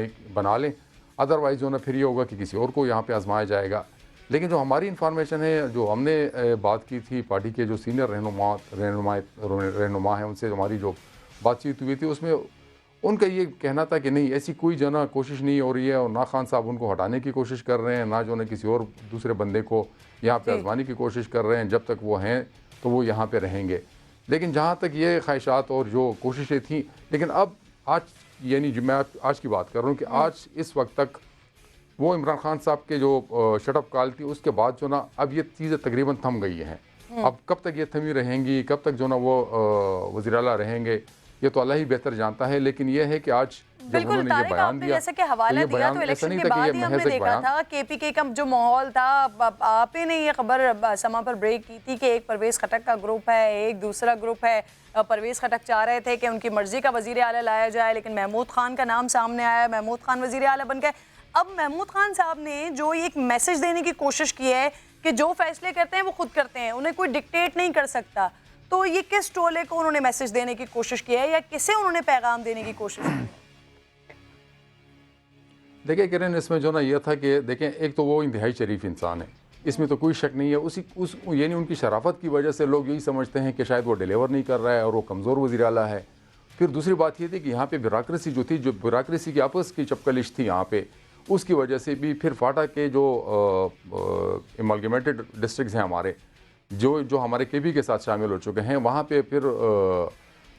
लें, अदरवाइज़ जो ना फिर ये होगा कि किसी और को यहाँ पे आजमाया जाएगा। लेकिन जो हमारी इन्फॉर्मेशन है, जो हमने बात की थी पार्टी के जो सीनियर रहनुमा हैं उनसे हमारी जो बातचीत हुई थी उसमें उनका ये कहना था कि नहीं, ऐसी कोई जो ना कोशिश नहीं हो रही है और ना खान साहब उनको हटाने की कोशिश कर रहे हैं, ना जो ना किसी और दूसरे बंदे को यहाँ पे आजमाने की कोशिश कर रहे हैं। जब तक वो हैं तो वो यहाँ पे रहेंगे। लेकिन जहाँ तक ये ख्वाहिशात और जो कोशिशें थी, लेकिन अब आज यानी जो मैं आज की बात कर रहा हूँ कि आज इस वक्त तक वो इमरान खान साहब के जो शटअप कॉल थी उसके बाद जो ना अब ये चीज़ें तकरीबन थम गई हैं अब कब तक ये थमी रहेंगी, कब तक जो ना वो वज़ीर आला रहेंगे, ये तो अल्लाह ही बेहतर जानता है। लेकिन ये है कि आज जब उन्होंने ये बयान दिया, जैसे कि हवाला दिया तो इलेक्शन के बाद ही हमने देखा था केपीके का जो माहौल था। आप ही ने ये खबर समा पर ब्रेक की थी कि एक परवेज़ खटक का ग्रुप है, एक दूसरा ग्रुप है। परवेज़ खटक चाह रहे थे कि उनकी मर्जी का वज़ीर आला लाया जाए, लेकिन महमूद खान का नाम सामने आया, महमूद खान वज़ीर आला बन गए। अब महमूद खान साहब ने जो एक मैसेज देने की कोशिश की है कि जो फैसले करते हैं वो खुद करते हैं, उन्हें कोई डिक्टेट नहीं कर सकता, तो ये किस टोले को उन्होंने मैसेज देने की कोशिश की है या किसे उन्होंने पैगाम देने की कोशिश की? देखिए किरण, इसमें जो ना ये था कि देखें, एक तो वो इंतहाई शरीफ इंसान है, इसमें तो कोई शक नहीं है। उस यानी उनकी शराफत की वजह से लोग यही समझते हैं कि शायद वो डिलीवर नहीं कर रहा है और वो कमज़ोर वज़ीर आला है। फिर दूसरी बात ये थी कि यहाँ पे ब्यूरोक्रेसी जो थी, जो ब्यूरोक्रेसी की आपस की चपकलिश थी यहाँ पे, उसकी वजह से भी फिर फाटा के जो एमलगमेटेड डिस्ट्रिक्ट्स हैं हमारे, जो हमारे केबी के साथ शामिल हो चुके हैं, वहाँ पे फिर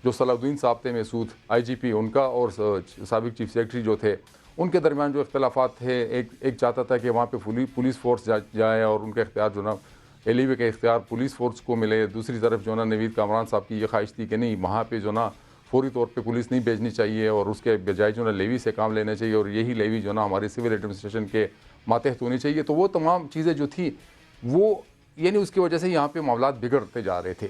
जो सलाउद्दीन साहब थे मसूद IGP उनका और साबिक चीफ सेक्रेटरी जो थे, उनके दरमियान जो इख्तलाफात थे, एक चाहता था कि वहाँ पे पुलिस फोर्स जाए और उनका इख्तियार जो ना LEV का इख्तियार पुलिस फोर्स को मिले। दूसरी तरफ जो ना नवीद कामरान साहब की ये ख्वाहिश थी कि नहीं, वहाँ पे जो ना फौरी तौर पे पुलिस नहीं भेजनी चाहिए और उसके बजाय जो ना लेवी से काम लेना चाहिए और यही लेवी जो ना हमारे सिविल एडमिनिस्ट्रेशन के मातहत होनी चाहिए। तो वो तमाम चीज़ें जो थी वो यानी उसकी वजह से यहाँ पे मामलात बिगड़ते जा रहे थे।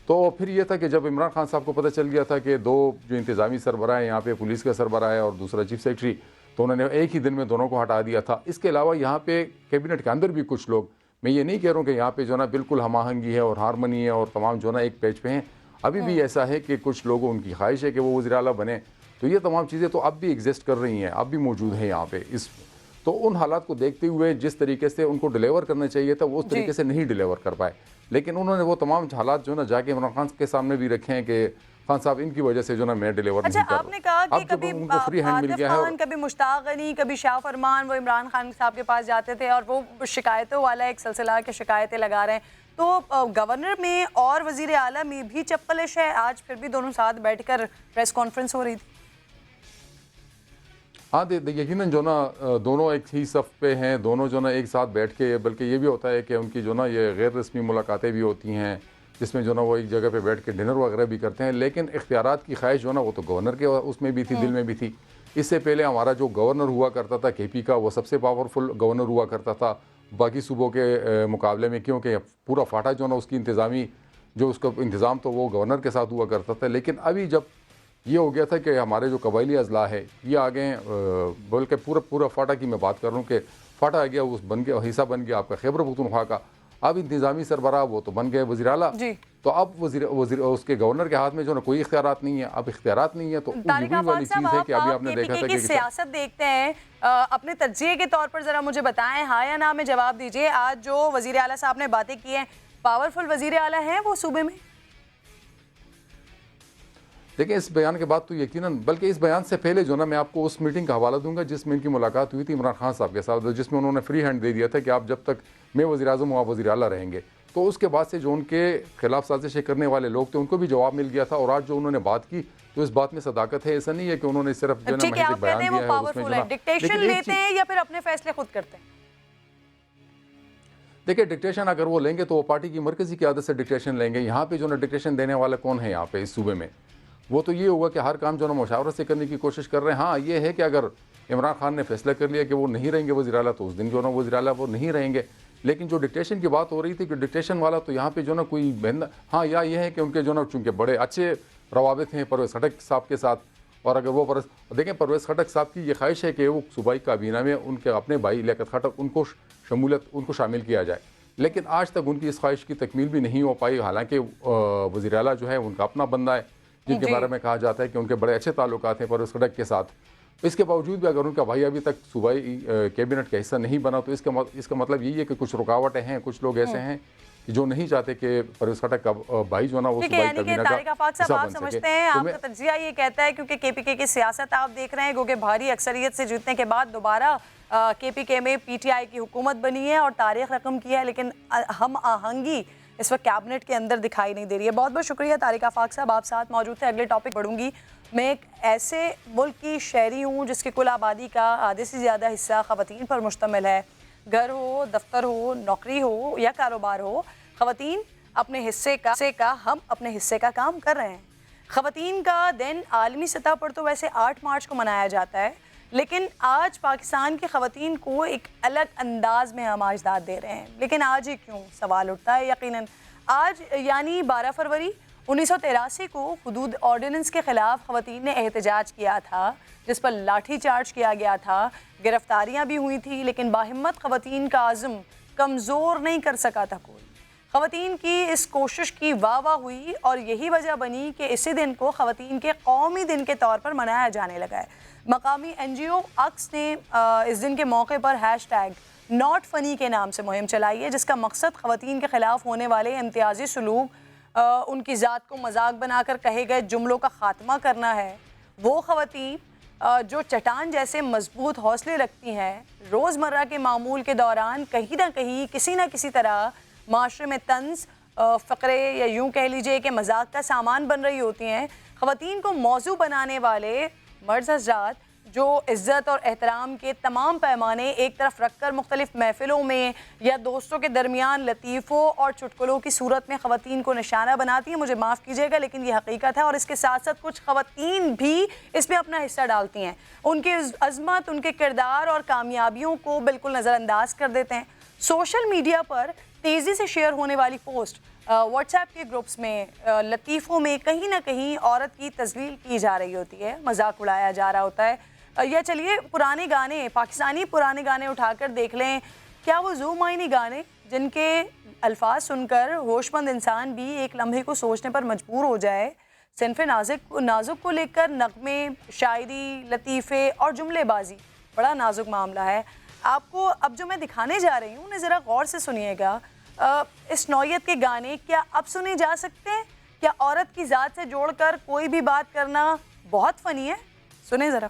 तो फिर ये था कि जब इमरान खान साहब को पता चल गया था कि दो जो इंतज़ामी सरबराह हैं यहाँ पे, पुलिस का सरबराह है और दूसरा चीफ सेक्रेटरी, तो उन्होंने एक ही दिन में दोनों को हटा दिया था। इसके अलावा यहाँ पे कैबिनेट के अंदर भी कुछ लोग, मैं ये नहीं कह रहा हूँ कि यहाँ पे जो ना बिल्कुल हम आहंगी है और हारमनी है और तमाम जो ना एक पेज पे हैं, अभी भी ऐसा है कि कुछ लोगों उनकी ख्वाहिश है कि वो वज़ीर आला बने। तो ये तमाम चीज़ें तो अब भी एग्जिस्ट कर रही हैं, अब भी मौजूद हैं यहाँ पे। तो उन हालात को देखते हुए जिस तरीके से उनको डिलीवर करना चाहिए था वो उस तरीके से नहीं डिलीवर कर पाए। लेकिन उन्होंने वो तमाम हालात जो ना जाके इमरान खान के सामने भी रखे हैं कि खान साहब इनकी वजह से जो ना मैं डिलीवर नहीं कर रहा। आपने कहा कि कभी उनको फ्री हैंड मिल गया है, कभी मुश्ताक गनी, कभी शाह फरमान वो इमरान खान साहब के पास जाते थे और वो शिकायतों वाला एक सिलसिला के शिकायतें लगा रहे हैं। तो गवर्नर में और वजीर आला में भी चपकलिश है। आज फिर भी दोनों साथ बैठकर प्रेस कॉन्फ्रेंस हो रही थी। हाँ, यकीनन जो ना दोनों एक ही सफ़ पे हैं, दोनों जो ना एक साथ बैठ के, बल्कि ये भी होता है कि उनकी जो ना ये गैर रस्मी मुलाकातें भी होती हैं जिसमें जो ना वो एक जगह पे बैठ के डिनर वगैरह भी करते हैं। लेकिन इख्तियारात की ख्वाहिश जो ना वो तो गवर्नर के उसमें भी थी, दिल में भी थी। इससे पहले हमारा जो गवर्नर हुआ करता था KP का, वो सबसे पावरफुल गवर्नर हुआ करता था बाकी सूबों के मुकाबले में, क्योंकि पूरा फाटा जो ना उसकी इंतज़ामी जो उसका इंतज़ाम तो वो गवर्नर के साथ हुआ करता था। लेकिन अभी जब ये हो गया था कि हमारे जो कबायली अजला है ये आ गए, बल्कि पूरा फाटा की मैं बात कर रहा हूँ कि फाटा आ गया, उस बन गया, हिस्सा बन गया आपका खैबर पख्तूनख्वा का। अब इंतज़ामी सरबराह वो तो बन गए वज़ीर आला, तो अब वज़ीर उसके गवर्नर के हाथ में जो ना कोई इख्तियारात नहीं है। अब इख्तियारात नहीं है तो वही वाली चीज़ है कि अभी आपने देखा था कि सियासत देखते हैं, अपने तर्जीह के तौर पर ज़रा मुझे बताएं, हाँ या ना में जवाब दीजिए। आज जो वज़ीर आला साहब ने बातें की हैं, पावरफुल वज़ीर आला हैं वो सूबे में? देखिए, इस बयान के बाद तो यकीनन, बल्कि इस बयान से पहले जो ना मैं आपको उस मीटिंग का हवाला दूंगा जिसमें इनकी मुलाकात हुई थी इमरान खान साहब के साथ, जिसमें उन्होंने फ्री हैंड दे दिया था कि आप जब तक मैं वज़ीर-ए-आज़म हूँ आप वज़ीर आला रहेंगे। तो उसके बाद से जो उनके खिलाफ साजिशें करने वाले लोग थे उनको भी जवाब मिल गया था। और आज जो उन्होंने बात की तो इस बात में सदाकत है। ऐसा नहीं है कि उन्होंने सिर्फ जो है ना बयान दिया है उसमें डिक्टेशन लेते हैं या फिर अपने फैसले खुद करते हैं? देखिए, डिक्टेशन अगर वो लेंगे तो वो पार्टी की मरकज़ी क़यादत से डिक्टेशन लेंगे। यहाँ पे जो ना डिक्टेशन देने वाला कौन है यहाँ पे इस सूबे में? वो तो ये होगा कि हर काम जो ना मुशावरत से करने की कोशिश कर रहे हैं। हाँ, ये है कि अगर इमरान खान ने फैसला कर लिया कि वो नहीं रहेंगे वज़ीर आला तो उस दिन जो ना वज़ीर आला वो नहीं रहेंगे। लेकिन जो डिक्टेशन की बात हो रही थी कि डिक्टेशन वाला तो यहाँ पे जो ना कोई बंदा, हाँ, या ये है कि उनके जो ना चूँकि बड़े अच्छे रवाबित हैं परवेज़ खटक साहब के साथ, और अगर वो देखें परवेज़ खटक साहब की ये ख्वाहिश है कि वो सूबाई काबीना में उनके अपने भाई लियाकत खटक उनको शामिल किया जाए। लेकिन आज तक उनकी इस ख्वाहिश की तकमील भी नहीं हो पाई। हालांकि वज़ीर आला जो है उनका अपना बंदा है जिनके बारे में कहा जाता है कि उनके बड़े अच्छे ताल्लुकात हैं परवेज़ खटक के साथ। इसके बावजूद भी अगर उनका भाई अभी तक सूबाई कैबिनेट का हिस्सा नहीं बना तो इसका मतलब यही है कि कुछ रुकावटें हैं, कुछ लोग ऐसे हैं कि जो नहीं चाहते कि परवेज़ खटक का भाई जो ना वो सूबाई काबीना का हिस्सा बन सके। समझते हैं आपका तज्जिया ये कहता है क्योंकि KPK की सियासत आप देख रहे हैं, क्योंकि भारी अक्सरियत से जीतने के बाद दोबारा KPK में PTI की हुकूमत बनी है और तारीख रकम की है, लेकिन हम आहंगी इस वक्त कैबिनेट के अंदर दिखाई नहीं दे रही है। बहुत बहुत शुक्रिया तारिक आफाक साहब, आप साथ मौजूद थे। अगले टॉपिक बढ़ूंगी। मैं एक ऐसे मुल्क की शहरी हूँ जिसकी कुल आबादी का आधे से ज़्यादा हिस्सा ख़वातीन पर मुश्तमिल है। घर हो, दफ्तर हो, नौकरी हो या कारोबार हो, ख़वातीन अपने हिस्से का हम अपने हिस्से का काम कर रहे हैं। ख़वातीन का दिन आलमी सतह पर तो वैसे 8 मार्च को मनाया जाता है, लेकिन आज पाकिस्तान की ख़वातीन को एक अलग अंदाज में हम आज दाद दे रहे हैं। लेकिन आज ही क्यों, सवाल उठता है। यकीनन आज यानी 12 फरवरी 1983 को हुदूद ऑर्डिनेंस के ख़िलाफ़ ख़वातीन ने एहतजाज किया था, जिस पर लाठी चार्ज किया गया था, गिरफ्तारियाँ भी हुई थी, लेकिन बाहिम्मत ख़वातीन का आज़म कमज़ोर नहीं कर सका था कोई। ख़वातीन की इस कोशिश की वाह हुई और यही वजह बनी कि इसी दिन को ख़वातीन के कौमी दिन के तौर पर मनाया जाने लगा है। मकामी NGO अक्स ने इस दिन के मौके पर #NotFunny के नाम से मुहिम चलाई है, जिसका मकसद ख़वातीन के ख़िलाफ़ होने वाले इम्तियाजी सलूक, उनकी ज़ात को मजाक बनाकर कहे गए जुमलों का ख़ात्मा करना है। वो ख़वातीन जो चट्टान जैसे मजबूत हौसले रखती हैं, रोज़मर्रा के मामूल के दौरान कहीं ना कहीं किसी न किसी तरह माशरे में तंज, फ़क़रे या यूँ कह लीजिए कि मजाक का सामान बन रही होती हैं। ख़वातीन को मौजू बनाने वाले मर्द हज़रात जो इज़्ज़त और एहतराम के तमाम पैमाने एक तरफ रख कर मुख्तलिफ़ महफ़िलों में या दोस्तों के दरमियान लतीफ़ों और चुटकुलों की सूरत में ख़वातीन को निशाना बनाती हैं। मुझे माफ़ कीजिएगा, लेकिन ये हकीकत है। और इसके साथ साथ कुछ ख़वातीन भी इसमें अपना हिस्सा डालती हैं, उनकी अज़मत, उनके किरदार और कामयाबियों को बिल्कुल नज़रअंदाज कर देते हैं। सोशल मीडिया पर तेज़ी से शेयर होने वाली पोस्ट, व्हाट्सएप के ग्रुप्स में, लतीफ़ों में कहीं ना कहीं औरत की तज़लील की जा रही होती है, मजाक उड़ाया जा रहा होता है। या चलिए पुराने गाने, पाकिस्तानी पुराने गाने उठाकर देख लें, क्या वो ज़ू मायनी गाने जिनके अल्फाज सुनकर होशमंद इंसान भी एक लम्हे को सोचने पर मजबूर हो जाए। सिन्फ़े नाजुक को लेकर नग़मे, शायरी, लतीफ़े और जुमलेबाजी बड़ा नाजुक मामला है। आपको अब जो मैं दिखाने जा रही हूँ, उन्हें ज़रा गौर से सुनिएगा। इस नौयत के गाने क्या अब सुने जा सकते हैं? क्या औरत की ज़ात से जोड़कर कोई भी बात करना बहुत फ़नी है? सुने ज़रा।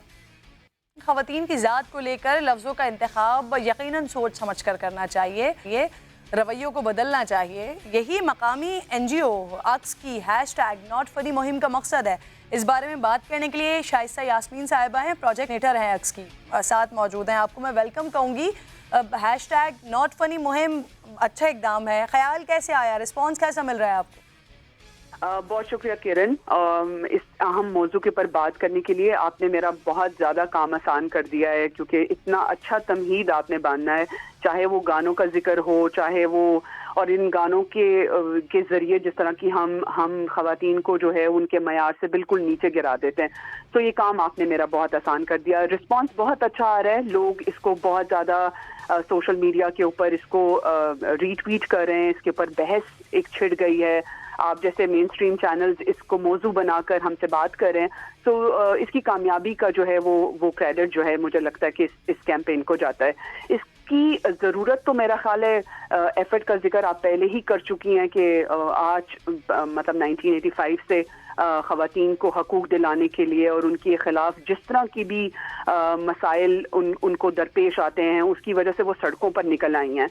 ख़वातीन की ज़ात को लेकर लफ्ज़ों का इंतखाब यकीनन सोच समझ कर करना चाहिए, ये रवैयों को बदलना चाहिए। यही मकामी NGO अक्स की #NotFunny मुहिम का मकसद है। इस बारे में बात करने के लिए शाइस्ता यास्मीन साहिबा हैं, प्रोजेक्ट नेटर हैं अक्स की, साथ मौजूद हैं। आपको मैं वेलकम कहूँगी। #NotFunny मुहिम अच्छा इकदाम है, ख्याल कैसे आया, रिस्पॉन्स कैसा मिल रहा है आपको? बहुत शुक्रिया किरण, इस अहम मौजू के पर बात करने के लिए। आपने मेरा बहुत ज़्यादा काम आसान कर दिया है, क्योंकि इतना अच्छा तमहीद आपने बांधना है, चाहे वो गानों का जिक्र हो, चाहे वो, और इन गानों के ज़रिए जिस तरह की हम ख़वातीन को जो है उनके मयार से बिल्कुल नीचे गिरा देते हैं। तो ये काम आपने मेरा बहुत आसान कर दिया। रिस्पॉन्स बहुत अच्छा आ रहा है, लोग इसको बहुत ज़्यादा सोशल मीडिया के ऊपर इसको रीट्वीट कर रहे हैं, इसके ऊपर बहस एक छिड़ गई है। आप जैसे मेन स्ट्रीम चैनल्स इसको मौजू बनाकर हमसे बात कर रहे हैं, तो इसकी कामयाबी का जो है वो क्रेडिट जो है मुझे लगता है कि इस कैंपेन को जाता है। इसकी ज़रूरत तो मेरा ख्याल है, एफर्ट का जिक्र आप पहले ही कर चुकी हैं कि आज मतलब 1985 से ख़वातीन को हकूक़ दिलाने के लिए और उनके ख़िलाफ़ जिस तरह की भी मसाइल उनको दरपेश आते हैं, उसकी वजह से वो सड़कों पर निकल आई हैं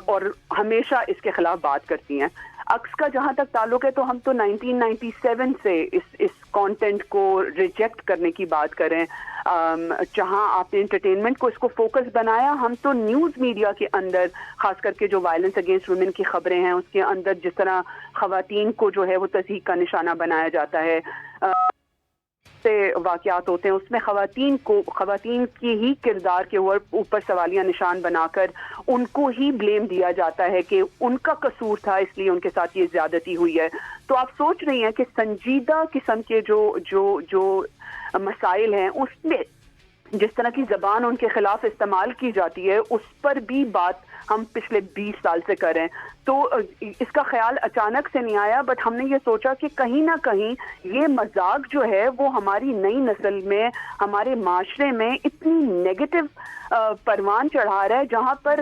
और हमेशा इसके ख़िलाफ़ बात करती हैं। अक्स का जहाँ तक ताल्लुक है, तो हम तो 1997 से इस कंटेंट को रिजेक्ट करने की बात करें। जहाँ आपने एंटरटेनमेंट को इसको फोकस बनाया, हम तो न्यूज़ मीडिया के अंदर खास करके जो वायलेंस अगेंस्ट वुमेन की खबरें हैं उसके अंदर जिस तरह ख़वातीन को जो है वो तज़हीक का निशाना बनाया जाता है, से वाक़यात होते हैं, उसमें ख़वातीन की ही किरदार के ऊपर सवालिया निशान बनाकर उनको ही ब्लेम दिया जाता है कि उनका कसूर था, इसलिए उनके साथ ये ज़्यादती हुई है। तो आप सोच रही हैं कि संजीदा किस्म के जो मसाइल हैं उसमें जिस तरह की ज़बान उनके खिलाफ इस्तेमाल की जाती है, उस पर भी बात हम पिछले 20 साल से करें। तो इसका ख्याल अचानक से नहीं आया, बट हमने ये सोचा कि कहीं ना कहीं ये मजाक जो है वो हमारी नई नस्ल में, हमारे माशरे में इतनी नेगेटिव परवान चढ़ा रहा है, जहाँ पर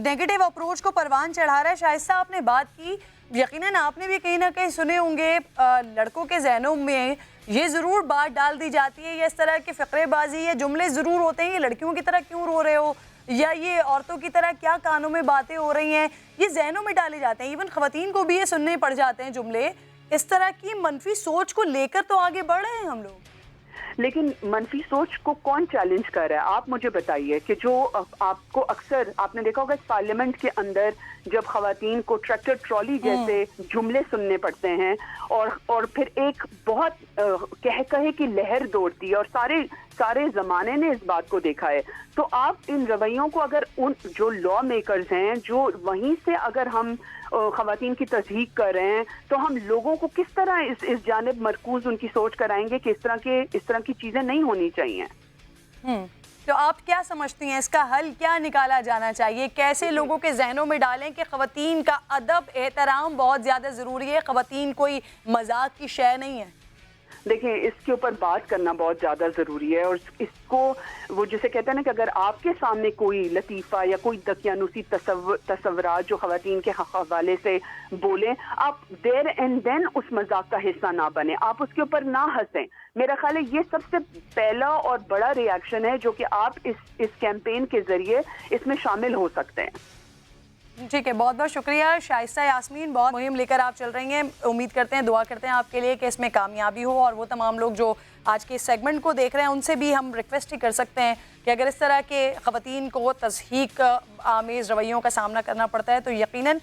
नेगेटिव अप्रोच को परवान चढ़ा रहा है। शाइस्ता, आपने बात की, यकीनन आपने भी कहीं ना कहीं सुने होंगे, लड़कों के जहनों में ये ज़रूर बात डाल दी जाती है, ये इस तरह की फ़क़रेबाज़ी या जुमले ज़रूर होते हैं, ये लड़कियों की तरह क्यों रो रहे हो, या ये औरतों की तरह क्या कानों में बातें हो रही हैं, ये जहनों में डाले जाते हैं। इवन ख़वातीन को भी ये सुनने पड़ जाते हैं जुमले। इस तरह की मनफी सोच को लेकर तो आगे बढ़ रहे हैं हम लोग। लेकिन मनफी सोच को कौन चैलेंज कर रहा है? आप मुझे बताइए कि जो आपको अक्सर आपने देखा होगा पार्लियामेंट के अंदर जब खवातीन को ट्रैक्टर ट्रॉली जैसे जुमले सुनने पड़ते हैं और फिर एक बहुत कहे की लहर दौड़ती है और सारे जमाने ने इस बात को देखा है। तो आप इन रवैयों को अगर उन जो लॉ मेकर्स हैं जो वहीं से अगर हम खवातीन की तस्दीक कर रहे हैं तो हम लोगों को किस तरह इस जानिब मरकूज उनकी सोच कराएंगे कि इस तरह की चीजें नहीं होनी चाहिए। तो आप क्या समझती हैं, इसका हल क्या निकाला जाना चाहिए? कैसे लोगों के जहनों में डालें कि खवातीन का अदब एहतराम बहुत ज़्यादा ज़रूरी है, खवातीन कोई मजाक की शय नहीं है? देखिए, इसके ऊपर बात करना बहुत ज़्यादा ज़रूरी है और इसको वो जिसे कहते हैं ना कि अगर आपके सामने कोई लतीफ़ा या कोई दकियानुसी तसव्वुरात जो ख़वातीन के हवाले से बोले, आप देर एंड देन उस मजाक का हिस्सा ना बने, आप उसके ऊपर ना हंसें। मेरा ख्याल है ये सबसे पहला और बड़ा रिएक्शन है जो कि आप इस कैंपेन के ज़रिए इसमें शामिल हो सकते हैं। ठीक है, बहुत बहुत शुक्रिया शाइस्ता यास्मीन, बहुत मुहिम लेकर आप चल रही हैं। उम्मीद करते हैं, दुआ करते हैं आपके लिए कि इसमें कामयाबी हो। और वो तमाम लोग जो आज के इस सेगमेंट को देख रहे हैं उनसे भी हम रिक्वेस्ट ही कर सकते हैं कि अगर इस तरह के ख़वातीन को तज़हीक आमेज़ रवैयों का सामना करना पड़ता है तो यकीनन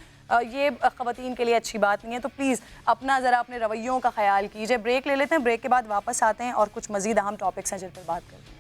ये ख़वातीन के लिए अच्छी बात नहीं है। तो प्लीज़ अपना ज़रा अपने रवैयों का ख्याल कीजिए। ब्रेक ले लेते हैं, ब्रेक के बाद वापस आते हैं और कुछ मज़ीद अहम टॉपिक्स हैं जिन पर बात करते हैं।